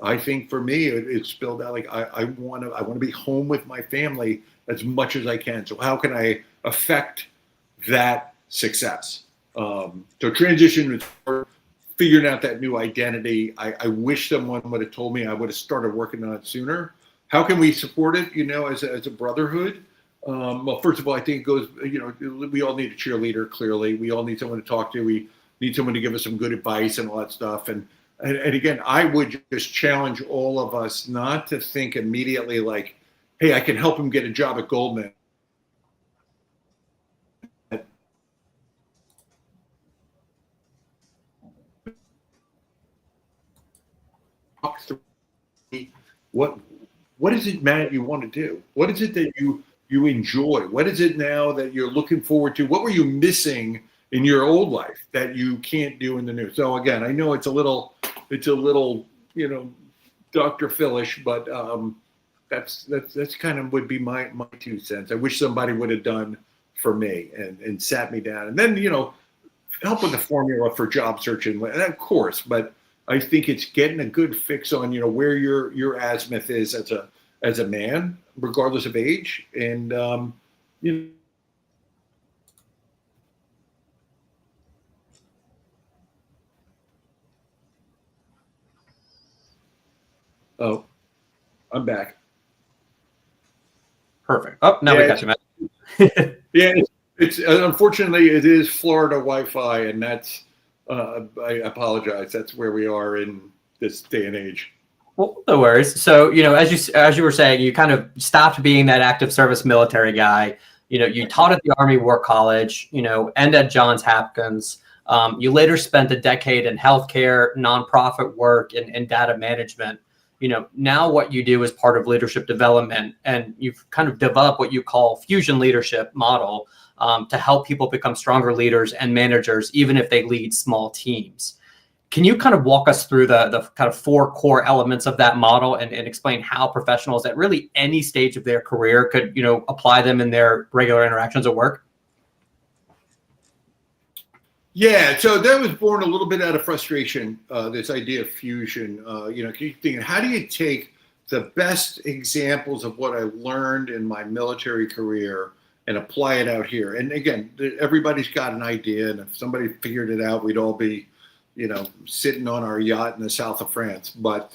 I think for me, it spilled out like I want to be home with my family as much as I can. So how can I affect that success? So transition is figuring out that new identity. I wish someone would have told me. I would have started working on it sooner. How can we support it, as a brotherhood? Well, first of all, I think it goes, we all need a cheerleader, clearly. We all need someone to talk to. We need someone to give us some good advice and all that stuff. And again, I would just challenge all of us not to think immediately like, hey, I can help him get a job at Goldman. What is it, Matt, you want to do? What is it that you enjoy? What is it now that you're looking forward to? What were you missing in your old life that you can't do in the new? So again, I know it's a little, Dr. Philish, but that's kind of would be my 2 cents. I wish somebody would have done for me and sat me down and then, help with the formula for job searching, and of course, but I think it's getting a good fix on, where your azimuth is as a man, regardless of age. And, oh, I'm back. Perfect. Oh, now we got you, Matt. Yeah, it's unfortunately it is Florida Wi-Fi, and that's I apologize. That's where we are in this day and age. Well, no worries. So, as you were saying, you kind of stopped being that active service military guy. You taught at the Army War College, and at Johns Hopkins. You later spent a decade in healthcare, nonprofit work, and data management. Now what you do is part of leadership development, and you've kind of developed what you call fusion leadership model to help people become stronger leaders and managers, even if they lead small teams. Can you kind of walk us through the kind of 4 core elements of that model and explain how professionals at really any stage of their career could, apply them in their regular interactions at work? Yeah, so that was born a little bit out of frustration, this idea of fusion. Keep thinking, how do you take the best examples of what I learned in my military career and apply it out here. And again, everybody's got an idea, and if somebody figured it out, we'd all be, sitting on our yacht in the south of France. But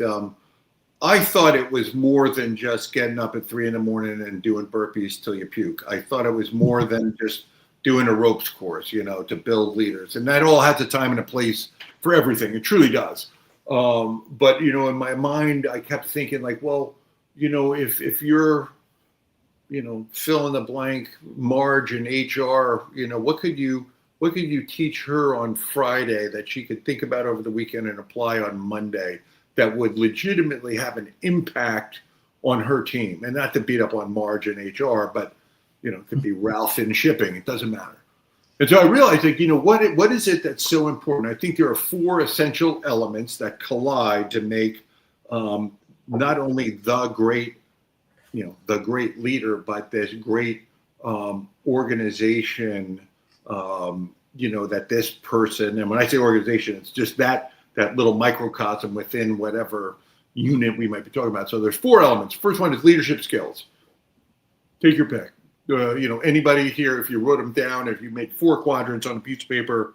I thought it was more than just getting up at 3 a.m. and doing burpees till you puke. I thought it was more than just doing a ropes course, to build leaders. And that all has a time and a place for everything. It truly does. But, in my mind, I kept thinking like, well, if you're, fill in the blank, Marge in HR, what could you teach her on Friday that she could think about over the weekend and apply on Monday that would legitimately have an impact on her team? And not to beat up on Marge in HR, but, it could be Ralph in shipping. It doesn't matter. And so I realized, like, what is it that's so important? I think there are 4 essential elements that collide to make not only the great leader, but this great organization, that this person, and when I say organization, it's just that little microcosm within whatever unit we might be talking about. So there's 4 elements. First one is leadership skills. Take your pick. Anybody here, if you wrote them down, if you made 4 quadrants on a piece of paper,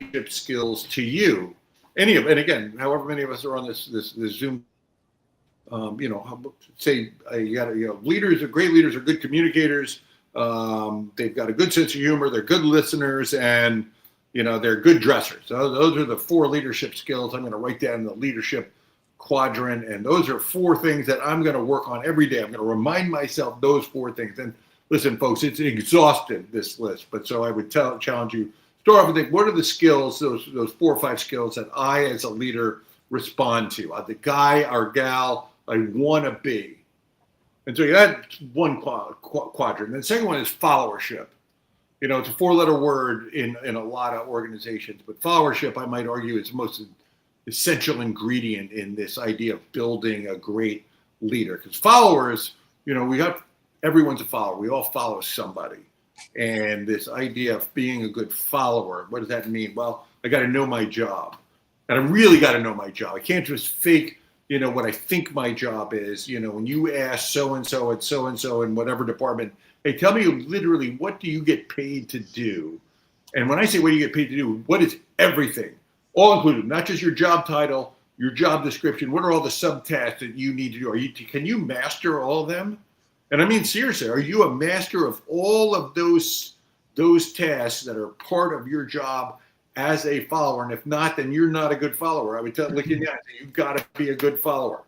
leadership skills to you, and again, however many of us are on this Zoom, say leaders are great leaders, are good communicators. They've got a good sense of humor. They're good listeners, and they're good dressers. So those are the 4 leadership skills. I'm going to write down in the leadership quadrant, and those are 4 things that I'm going to work on every day. I'm going to remind myself those 4 things. And listen, folks, it's exhaustive, this list, but so I would challenge you, start off with what are the skills, those 4 or 5 skills that I as a leader respond to, the guy or gal I want to be. And so that's one quadrant. And the second one is followership. It's a 4-letter word in a lot of organizations, but followership, I might argue, is the most essential ingredient in this idea of building a great leader. Because followers, everyone's a follower. We all follow somebody. And this idea of being a good follower, what does that mean? Well, I got to know my job. And I really got to know my job. I can't just fake, what I think my job is. When you ask so-and-so at so-and-so in whatever department, hey, tell me literally, what do you get paid to do? And when I say what do you get paid to do, what is everything? All included, not just your job title, your job description. What are all the subtasks that you need to do? Can you master all of them? And I mean, seriously, are you a master of all of those tasks that are part of your job as a follower? And if not, then you're not a good follower. I would tell, look in the eye, you've got to be a good follower.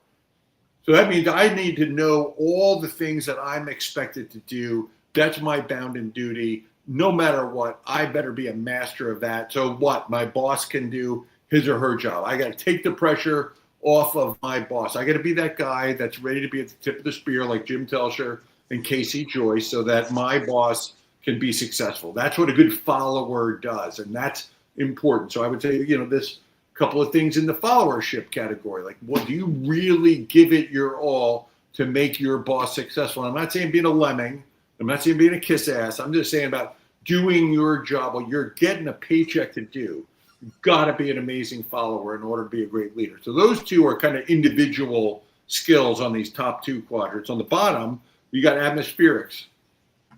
So that means I need to know all the things that I'm expected to do. That's my bounden duty. No matter what, I better be a master of that. So what my boss can do his or her job. I got to take the pressure off of my boss. I got to be that guy that's ready to be at the tip of the spear like Jim Telscher and Casey Joyce so that my boss can be successful. That's what a good follower does. And that's important. So I would say, this couple of things in the followership category, like what do you really give it your all to make your boss successful? And I'm not saying being a lemming. I'm not saying being a kiss ass. I'm just saying about doing your job. Well, you're getting a paycheck to do. You've got to be an amazing follower in order to be a great leader. So those 2 are kind of individual skills on these top 2 quadrants. On the bottom, you got atmospherics.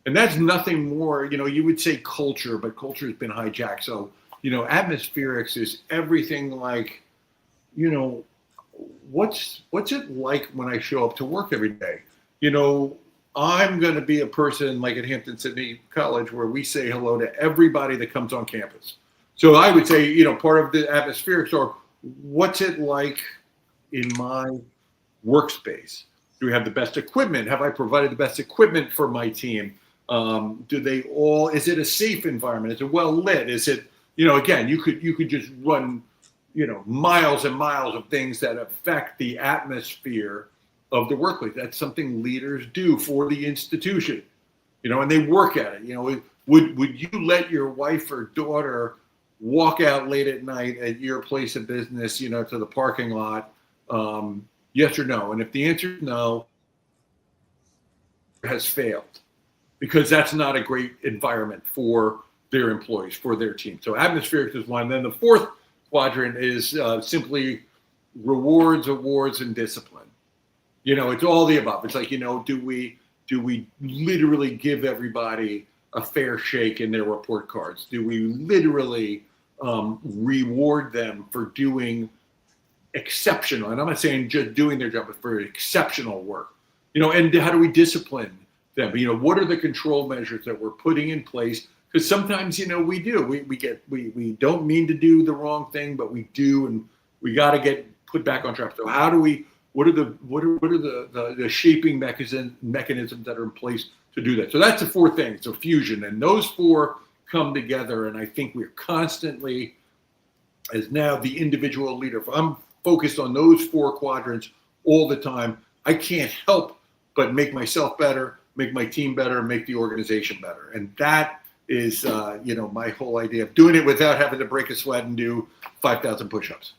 And that's nothing more, you would say culture, but culture has been hijacked. So, atmospherics is everything like, what's it like when I show up to work every day? I'm going to be a person like at Hampden-SYDNEY College where we say hello to everybody that comes on campus. So I would say, part of the atmospherics are what's it like in my workspace? Do we have the best equipment? Have I provided the best equipment for my team? Is it a safe environment? Is it well lit? Is it, again, you could just run, miles and miles of things that affect the atmosphere of the workplace. That's something leaders do for the institution, and they work at it. Would you let your wife or daughter walk out late at night at your place of business, to the parking lot? Yes or no? And if the answer is no, it has failed because that's not a great environment for their employees, for their team. So atmospherics is one. Then the 4th quadrant is simply rewards, awards, and discipline. You know, it's all the above. It's like, you know, do we literally give everybody a fair shake in their report cards? Do we literally reward them for doing exceptional, and I'm not saying just doing their job, but for exceptional work? You know, and how do we discipline them? You know, what are the control measures that we're putting in place? Because sometimes, you know, we don't mean to do the wrong thing, but we do, and we got to get put back on track. So how do we? What are the shaping mechanisms that are in place to do that? So that's the four things. So fusion, and those four come together, and I think we're constantly, as now the individual leader, I'm focused on those four quadrants all the time. I can't help but make myself better, make my team better, make the organization better, and that is, you know, my whole idea of doing it without having to break a sweat and do 5,000 push-ups.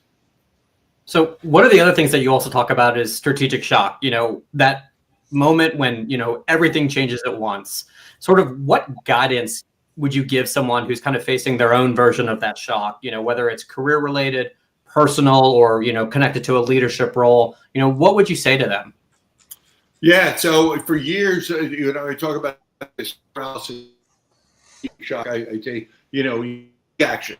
So one of the other things that you also talk about is strategic shock, you know, that moment when, you know, everything changes at once. Sort of what guidance would you give someone who's kind of facing their own version of that shock, you know, whether it's career related, personal, or, you know, connected to a leadership role? You know, what would you say to them? Yeah, so for years, you know, I talk about this paralysis shock. I say, you know, action.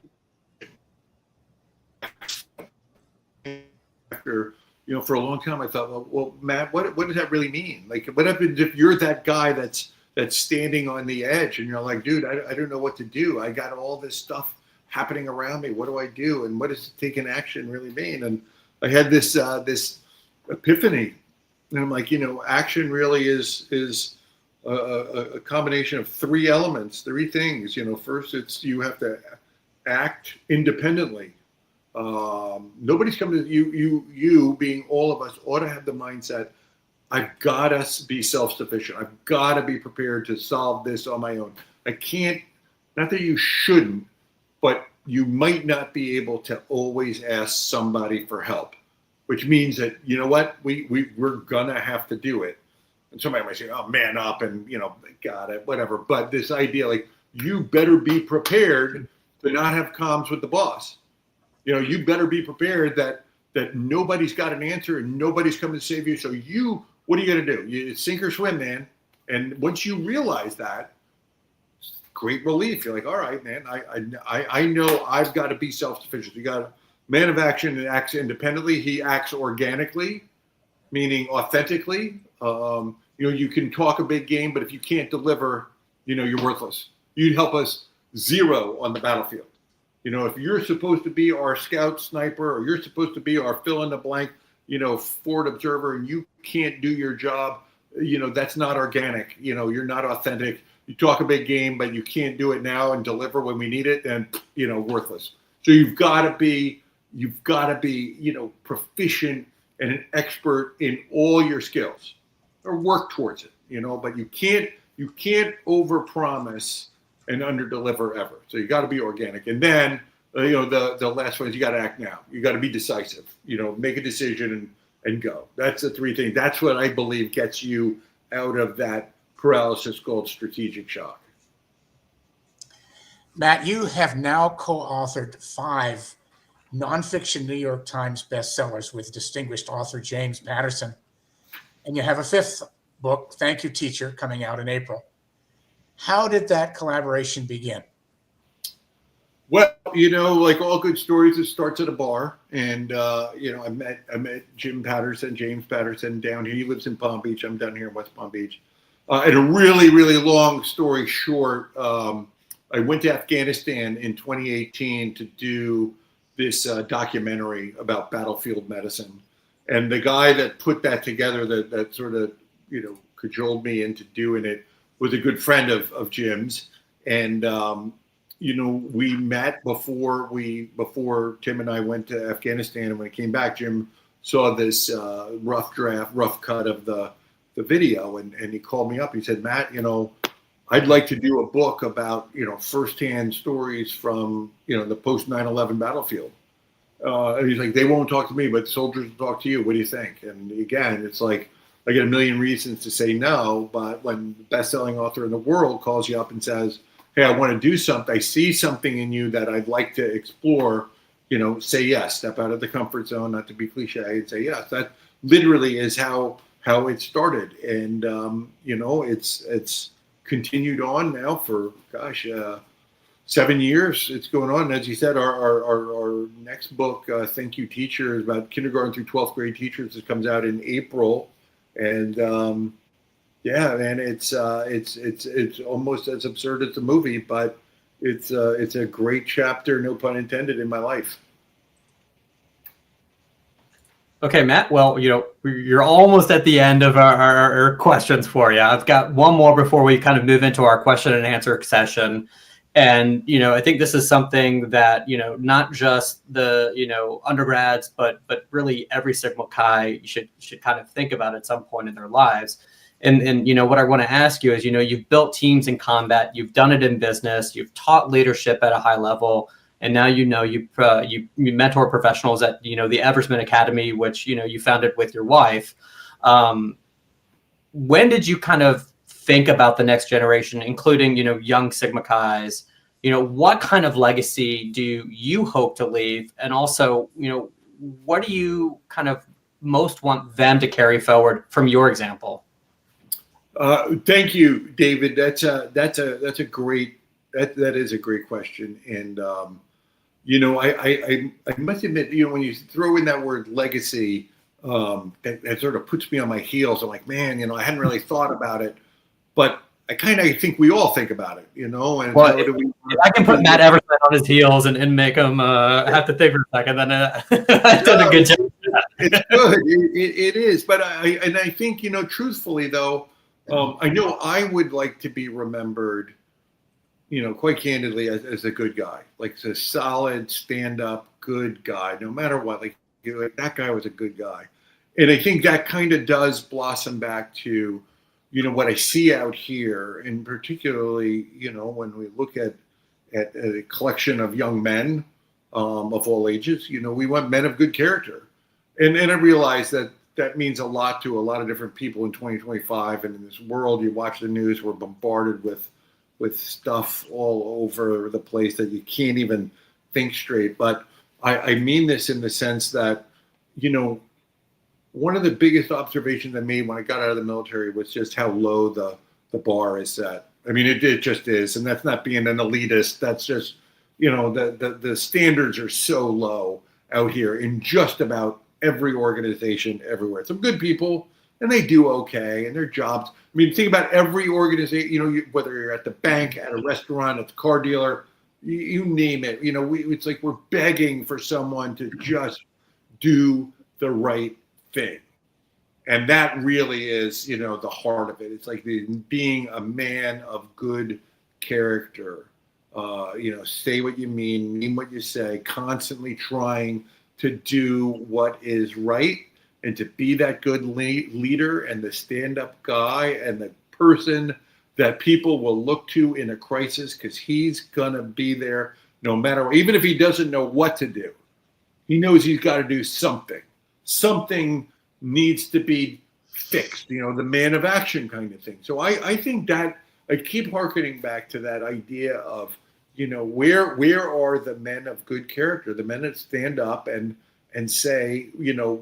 After, you know, for a long time, I thought, well, Matt, what does that really mean? Like, what happens if you're that guy that's standing on the edge, and you're like, dude, I don't know what to do. I got all this stuff happening around me. What do I do? And what does taking action really mean? And I had this epiphany, and I'm like, you know, action really is a combination of three elements, three things. You know, first, it's you have to act independently. Nobody's coming to you. You being all of us ought to have the mindset, I've got to be self-sufficient. I've got to be prepared to solve this on my own. I can't, not that you shouldn't, but you might not be able to always ask somebody for help, which means that, you know what, we're gonna have to do it. And somebody might say, oh, man up, and, you know, got it, whatever. But this idea, like, you better be prepared to not have comms with the boss. You know, you better be prepared that nobody's got an answer and nobody's coming to save you. So what are you going to do? You sink or swim, man. And once you realize that, great relief. You're like, all right, man, I know I've got to be self-sufficient. You got a man of action that acts independently. He acts organically, meaning authentically. You know, you can talk a big game, but if you can't deliver, you know, you're worthless. You'd help us zero on the battlefield. You know, if you're supposed to be our scout sniper, or you're supposed to be our fill in the blank, you know, forward observer, and you can't do your job, you know, that's not organic. You know, you're not authentic. You talk a big game, but you can't do it now and deliver when we need it, and, you know, worthless. So you've got to be, you know, proficient and an expert in all your skills, or work towards it, you know, but you can't overpromise and underdeliver ever. So you got to be organic. And then, you know, the last one is you got to act now. You got to be decisive, you know, make a decision and go. That's the three things. That's what I believe gets you out of that paralysis called strategic shock. Matt, you have now co-authored 5 nonfiction New York Times bestsellers with distinguished author James Patterson. And you have a 5th book, Thank You Teacher, coming out in April. How did that collaboration begin? Well, you know, like all good stories, it starts at a bar. And, you know, I met James Patterson down here. He lives in Palm Beach. I'm down here in West Palm Beach. And a really, really long story short, I went to Afghanistan in 2018 to do this documentary about battlefield medicine. And the guy that put that together, that sort of, you know, cajoled me into doing it, was a good friend of Jim's. And, you know, we met before Tim and I went to Afghanistan. And when I came back, Jim saw this rough cut of the video. And he called me up. He said, Matt, you know, I'd like to do a book about, you know, firsthand stories from, you know, the post 9/11 battlefield. And he's like, they won't talk to me, but soldiers will talk to you. What do you think? And again, it's like, I get a million reasons to say no, but when the best-selling author in the world calls you up and says, hey, I want to do something, I see something in you that I'd like to explore, say yes, step out of the comfort zone, not to be cliche, and say yes. That literally is how it started. And, it's continued on now for, 7 years. It's going on. As you said, our next book, Thank You Teacher, is about kindergarten through 12th grade teachers. It comes out in April. And, man, it's almost as absurd as the movie, but it's a great chapter, no pun intended, in my life. Okay, Matt. Well, you're almost at the end of our questions for you. I've got one more before we kind of move into our question and answer session. And, I think this is something that, not just the, undergrads, but really every Sigma Chi should kind of think about at some point in their lives. And what I want to ask you is, you've built teams in combat, you've done it in business, you've taught leadership at a high level, and now you mentor professionals at the Eversmann Academy, which you founded with your wife. When did you kind of think about the next generation, including young Sigma Chi's? What kind of legacy do you hope to leave, and also what do you kind of most want them to carry forward from your example? Thank you, David. That is a great question. And, I must admit, when you throw in that word legacy, that sort of puts me on my heels. I'm like, man, I hadn't really thought about it, but I kind of think we all think about it, And well, if I can put Matt Eversmann on his heels and make him have to think for a second, then I've done a good job. It's good. It is. But I think, truthfully, though, I know I would like to be remembered, quite candidly, as a good guy, like a solid, stand-up, good guy, no matter what. Like that guy was a good guy, and I think that kind of does blossom back to, what I see out here, and particularly, when we look at a collection of young men of all ages, we want men of good character, and I realize that means a lot to a lot of different people in 2025. And in this world, you watch the news, we're bombarded with stuff all over the place that you can't even think straight. But I mean this in the sense that, one of the biggest observations I made when I got out of the military was just how low the bar is set. I mean, it just is. And that's not being an elitist. That's just, the standards are so low out here in just about every organization everywhere. Some good people, and they do okay, and their jobs. I mean, think about every organization, whether you're at the bank, at a restaurant, at the car dealer, you name it. It's like we're begging for someone to just do the right thing. And that really is, the heart of it. It's like being a man of good character. Say what you mean what you say, constantly trying to do what is right, and to be that good leader and the stand-up guy and the person that people will look to in a crisis, because he's going to be there no matter what. Even if he doesn't know what to do, he knows he's got to do something. Something needs to be fixed, the man of action kind of thing. So I think that I keep hearkening back to that idea of, where are the men of good character, the men that stand up and say,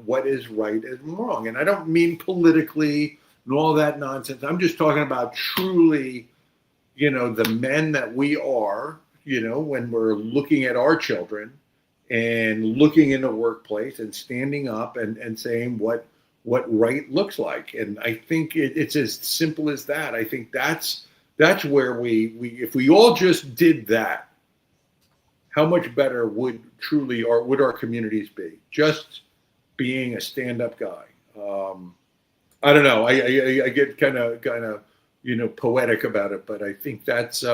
what is right and wrong. And I don't mean politically and all that nonsense. I'm just talking about truly, the men that we are, when we're looking at our children and looking in the workplace and standing up and saying what right looks like. And I think it's as simple as that. I think that's where we if we all just did that, how much better would our communities be? Just being a stand-up guy. I don't know. I get kind of poetic about it, but I think that's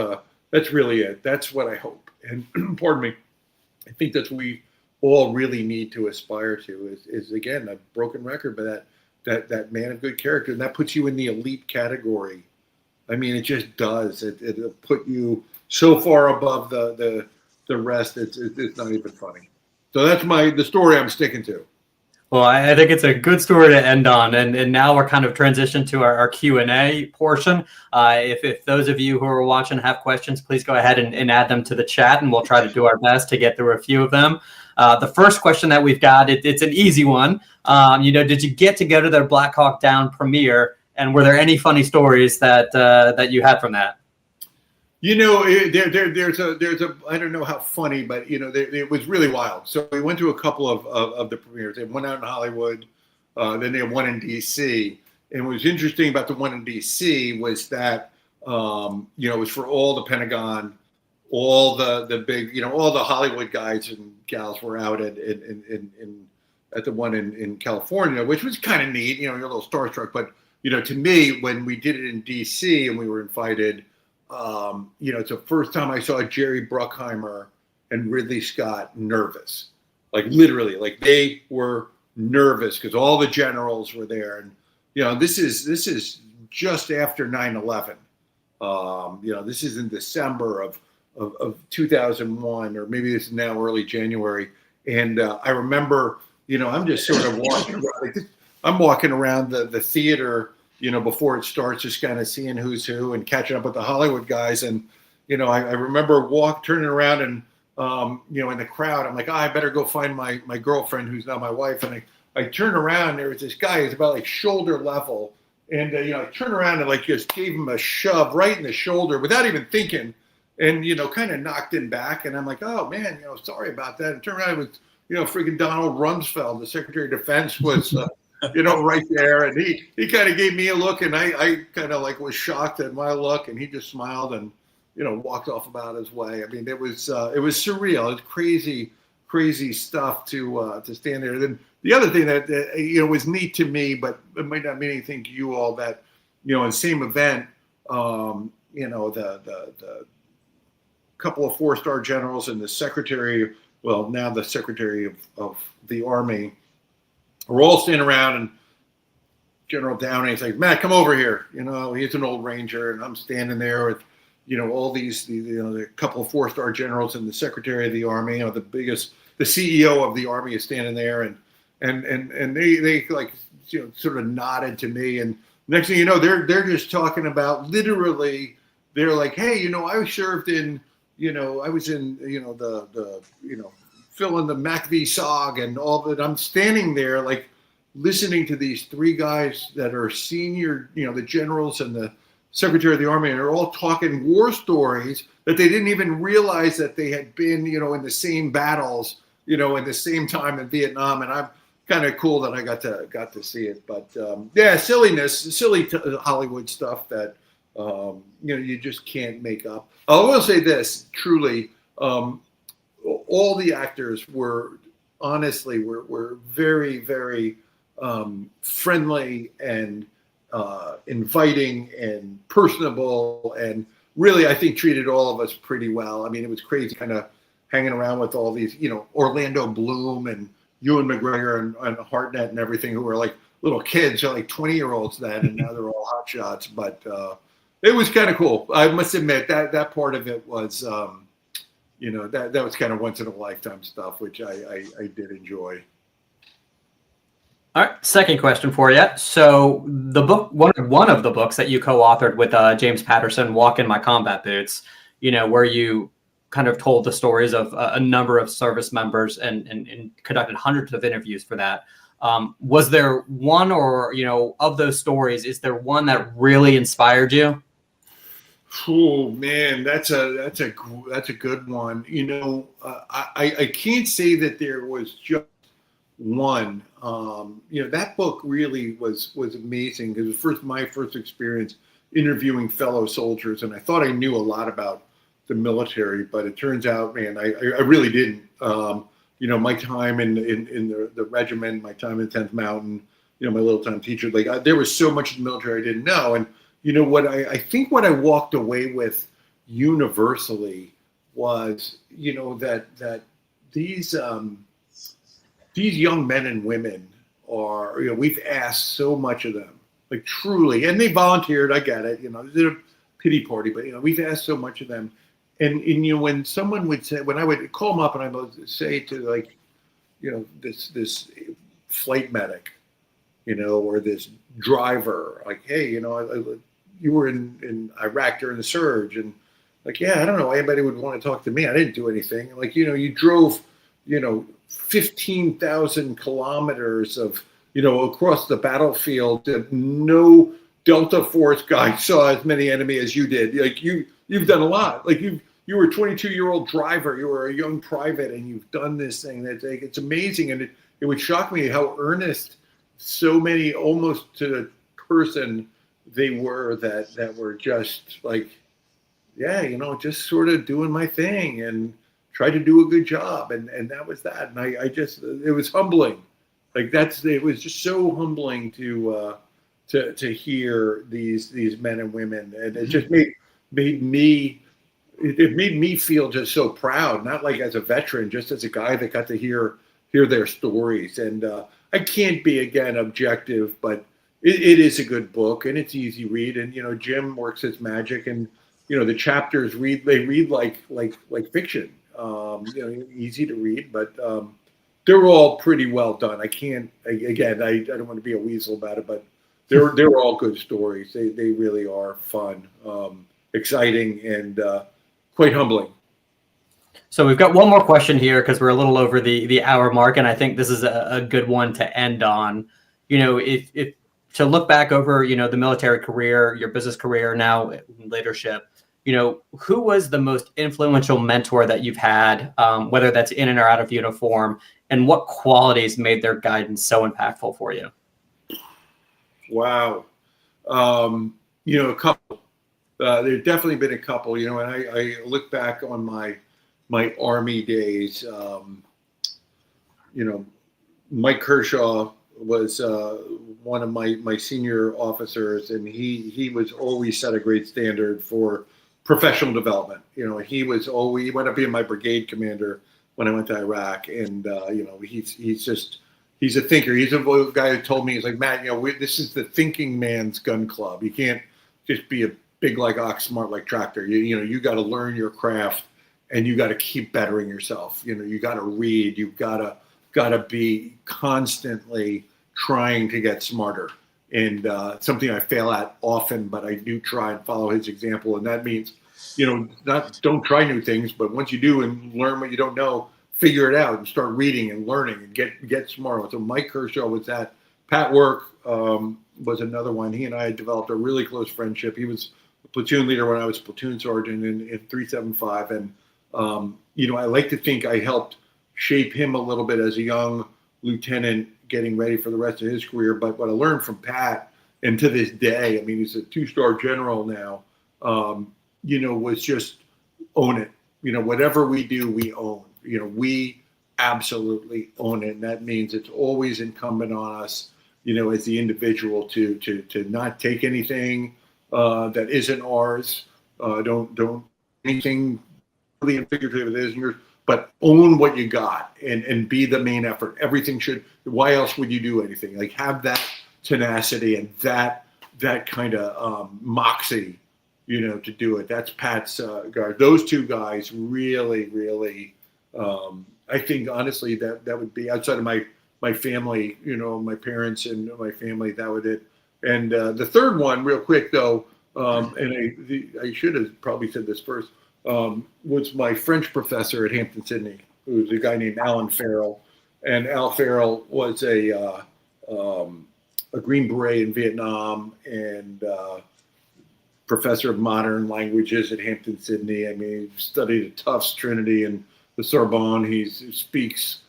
really it. That's what I hope. And pardon me, I think that's what we all really need to aspire to is again a broken record, but that man of good character, and that puts you in the elite category. I mean, it just does. It'll put you so far above the rest. It's not even funny. So that's the story I'm sticking to. Well, I think it's a good story to end on, and now we're kind of transitioned to our Q&A portion. If those of you who are watching have questions, please go ahead and add them to the chat, and we'll try to do our best to get through a few of them. The first question that we've got, it's an easy one. Did you get to go to their Black Hawk Down premiere, and were there any funny stories that you had from that? There's a I don't know how funny, but it was really wild. So we went to a couple of the premieres. They had one out in Hollywood, then they had one in DC. And what was interesting about the one in DC was that it was for all the Pentagon, all the big, all the Hollywood guys and gals were out at the one in California, which was kind of neat. You're a little starstruck, but to me, when we did it in DC and we were invited, it's the first time I saw Jerry Bruckheimer and Ridley Scott nervous, like literally, like they were nervous because all the generals were there. And this is just after 9/11. This is in December of 2001, or maybe this is now early January. And I remember, I'm just sort of walking around, I'm walking around the theater, before it starts, just kind of seeing who's who and catching up with the Hollywood guys. And, I remember turning around and, in the crowd, I'm like, I better go find my girlfriend, who's now my wife. And I turn around, and there was this guy who's about like shoulder level. And, I turned around and like just gave him a shove right in the shoulder without even thinking, and, kind of knocked him back. And I'm like, oh man, sorry about that. And turned around, it was, freaking Donald Rumsfeld, the Secretary of Defense, was, right there. And he kind of gave me a look, and I kind of like was shocked at my look, and he just smiled and, walked off about his way. I mean, it was surreal. It's crazy stuff to stand there. Then the other thing that, was neat to me, but it might not mean anything to you all, that, in the same event, the couple of 4-star generals and the secretary, well, now the Secretary of the Army, we're all standing around, and General Downey's like, Matt, come over here. He's an old Ranger, and I'm standing there with, all these, the couple of 4-star generals and the Secretary of the Army, the CEO of the Army is standing there, and they like, sort of nodded to me, and next thing you know, they're just talking about, literally, they're like, hey, I served in, I was in, the fill in the MACV SOG and all that. I'm standing there like listening to these 3 guys that are senior, the generals and the Secretary of the Army, and they're all talking war stories that they didn't even realize that they had been, in the same battles, in the same time in Vietnam. And I'm kind of cool that I got to see it. But silly Hollywood stuff that, you just can't make up. I will say this, truly, all the actors were very, very friendly and inviting and personable, and really, I think, treated all of us pretty well. I mean, it was crazy kind of hanging around with all these, Orlando Bloom and Ewan McGregor and Hartnett and everything, who were like little kids, like 20-year-olds then, and now they're all hotshots. But it was kind of cool. I must admit that part of it was, that was kind of once in a lifetime stuff, which I did enjoy. All right, second question for you. So the book, one of the books that you co-authored with James Patterson, Walk in My Combat Boots, where you kind of told the stories of a number of service members and conducted hundreds of interviews for that. Was there one, or, of those stories, is there one that really inspired you? Oh man, that's a good one. I can't say that there was just one. That book really was amazing, because it was my first experience interviewing fellow soldiers, and I thought I knew a lot about the military, but it turns out, man, I really didn't. My time in the regiment, my time in 10th Mountain, my little time teacher, there was so much in the military I didn't know. And what I think what I walked away with universally was, that these young men and women are, we've asked so much of them, like truly, and they volunteered. I get it, they're a pity party, but we've asked so much of them. And when someone would say, when I would call them up and I would say to this flight medic, or this driver, like, hey, you were in Iraq during the surge, and like, yeah, I don't know why anybody would want to talk to me. I didn't do anything. Like, you drove 15,000 kilometers of, across the battlefield that no Delta Force guy saw as many enemy as you did. Like you've done a lot. Like you were a 22-year-old driver. You were a young private, and you've done this thing. That's like, it's amazing, and it would shock me how earnest so many, almost to the person, they were that were just like, yeah, just sort of doing my thing and try to do a good job, and that was that. And I just, it was humbling. Like it was just so humbling to hear these men and women, and it just made me feel just so proud, not like as a veteran, just as a guy that got to hear their stories. And I can't be, again, objective, but it is a good book, and it's easy read. And Jim works his magic, and the chapters read like fiction. Easy to read, but they're all pretty well done. I don't want to be a weasel about it, but they're all good stories. They really are fun, exciting, and quite humbling. So we've got one more question here because we're a little over the hour mark, and I think this is a good one to end on. If to look back over, the military career, your business career, now leadership, who was the most influential mentor that you've had, whether that's in and or out of uniform, and what qualities made their guidance so impactful for you? Wow. A couple. There's definitely been a couple, and I look back on my Army days. Mike Kershaw was one of my senior officers, and he was always set a great standard for professional development. He went up being my brigade commander when I went to Iraq, and he's a thinker. He's a guy who told me, he's like, Matt, this is the thinking man's gun club. You can't just be a big like ox, smart like tractor. You got to learn your craft, and you got to keep bettering yourself. You got to read. You've got to be constantly trying to get smarter. And something I fail at often, but I do try and follow his example. And that means, don't try new things, but once you do and learn what you don't know, figure it out and start reading and learning and get smarter. So Mike Kershaw was that. Pat Work was another one. He and I had developed a really close friendship. He was a platoon leader when I was platoon sergeant in 375. And, I like to think I helped shape him a little bit as a young lieutenant getting ready for the rest of his career. But what I learned from Pat, and to this day, he's a 2-star general now, was just own it. Whatever we do, we own. We absolutely own it. And that means it's always incumbent on us, as the individual to not take anything that isn't ours. Don't anything really and figurative that isn't yours, but own what you got and be the main effort. Everything why else would you do anything? Like, have that tenacity and that kind of moxie, to do it. That's Pat's guard. Those two guys really, really, I think honestly that would be, outside of my family, my parents and my family, that would it. And the third one, real quick though, and I should have probably said this first, was my French professor at HAMPDEN-SYDNEY, who was a guy named Alan Farrell. And Al Farrell was a Green Beret in Vietnam and professor of modern languages at HAMPDEN-SYDNEY. He studied at Tufts, Trinity, and the Sorbonne. He speaks,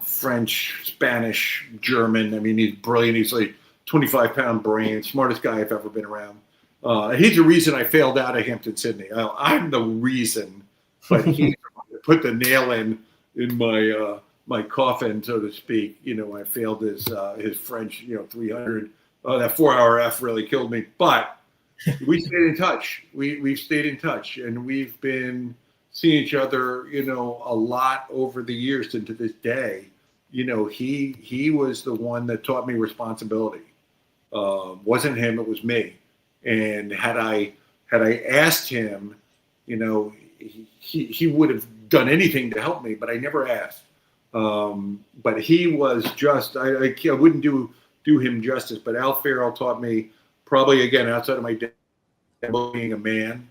French, Spanish, German. He's brilliant. He's like 25-pound brain, smartest guy I've ever been around. He's the reason I failed out of HAMPDEN-SYDNEY. I'm the reason, but he put the nail in my coffin, so to speak. I failed his French, 300. That 4-hour F really killed me. But we stayed in touch. We've stayed in touch, and we've been seeing each other, a lot over the years, and to this day, he was the one that taught me responsibility. Wasn't him, it was me. And had I asked him, he would have done anything to help me, but I never asked. But he was just, I wouldn't do him justice, but Al Farrell taught me, probably again, outside of my dad, being a man,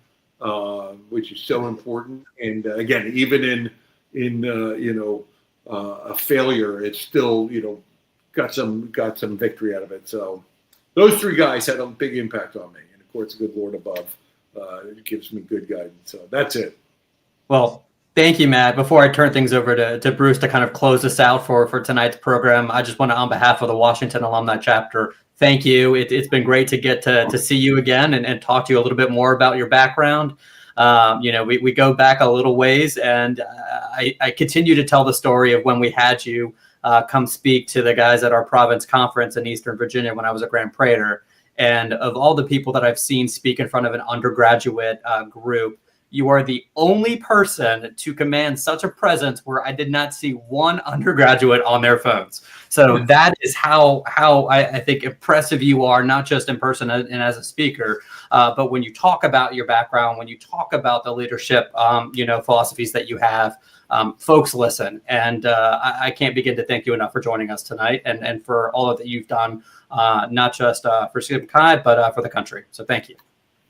which is so important. And again, even in a failure, it's still, got some victory out of it. So those three guys had a big impact on me. And of course, the good Lord above gives me good guidance. So that's it. Well, thank you, Matt. Before I turn things over to Bruce to kind of close this out for tonight's program, I just want to, on behalf of the Washington Alumni Chapter, thank you. It's been great to get to see you again and talk to you a little bit more about your background. We go back a little ways, and I continue to tell the story of when we had you come speak to the guys at our province conference in Eastern Virginia when I was a Grand Praetor. And of all the people that I've seen speak in front of an undergraduate group, you are the only person to command such a presence where I did not see one undergraduate on their phones. So that is how I think impressive you are, not just in person and as a speaker, but when you talk about your background, when you talk about the leadership, philosophies that you have, folks listen. And I can't begin to thank you enough for joining us tonight and for all that you've done, not just for Sigma Chi, but for the country. So thank you.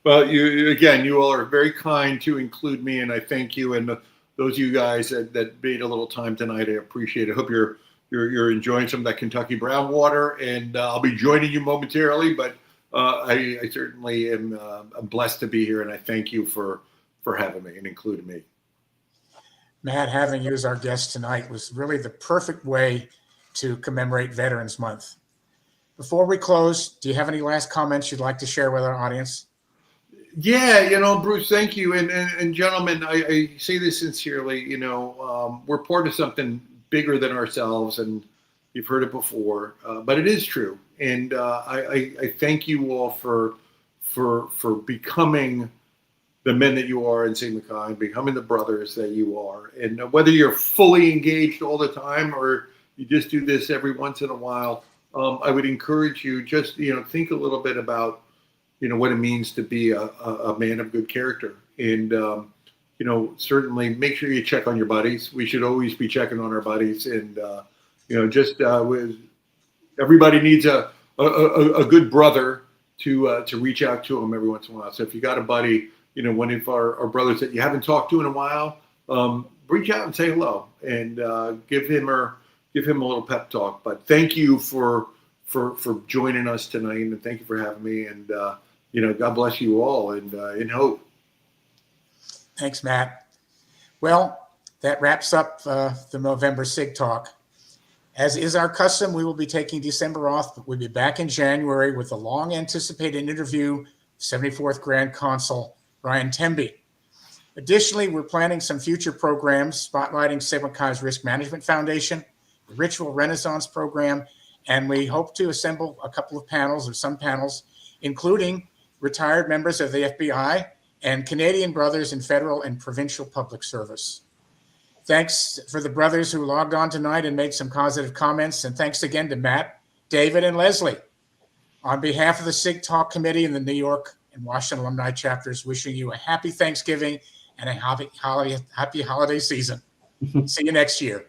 Well, you all are very kind to include me, and I thank you. And those of you guys that made a little time tonight, I appreciate it. I hope you're enjoying some of that Kentucky brown water, and I'll be joining you momentarily. But I certainly am I'm blessed to be here, and I thank you for having me and including me. Matt, having you as our guest tonight was really the perfect way to commemorate Veterans Month. Before we close, do you have any last comments you'd like to share with our audience? Yeah, Bruce, thank you. And gentlemen, I say this sincerely, we're part of something bigger than ourselves, and you've heard it before, but it is true. And I thank you all for becoming the men that you are in Sigma Chi, becoming the brothers that you are. And whether you're fully engaged all the time or you just do this every once in a while, I would encourage you just, think a little bit about what it means to be a man of good character. And, certainly make sure you check on your buddies. We should always be checking on our buddies. And, everybody needs a good brother to reach out to them every once in a while. So if you got a buddy, one of our brothers that you haven't talked to in a while, reach out and say hello and give him a little pep talk. But thank you for joining us tonight, and thank you for having me. And, God bless you all, and in hope. Thanks, Matt. Well, that wraps up the November SigTalk. As is our custom, we will be taking December off, but we'll be back in January with the long-anticipated interview of 74th Grand Consul Ryan Temby. Additionally, we're planning some future programs spotlighting Sigma Chi's Risk Management Foundation, the Ritual Renaissance Program, and we hope to assemble a couple of panels or some panels, including retired members of the FBI and Canadian brothers in federal and provincial public service. Thanks for the brothers who logged on tonight and made some positive comments. And thanks again to Matt, David, and Leslie. On behalf of the SigTalk Committee and the New York and Washington Alumni Chapters, wishing you a happy Thanksgiving and a happy holiday season. See you next year.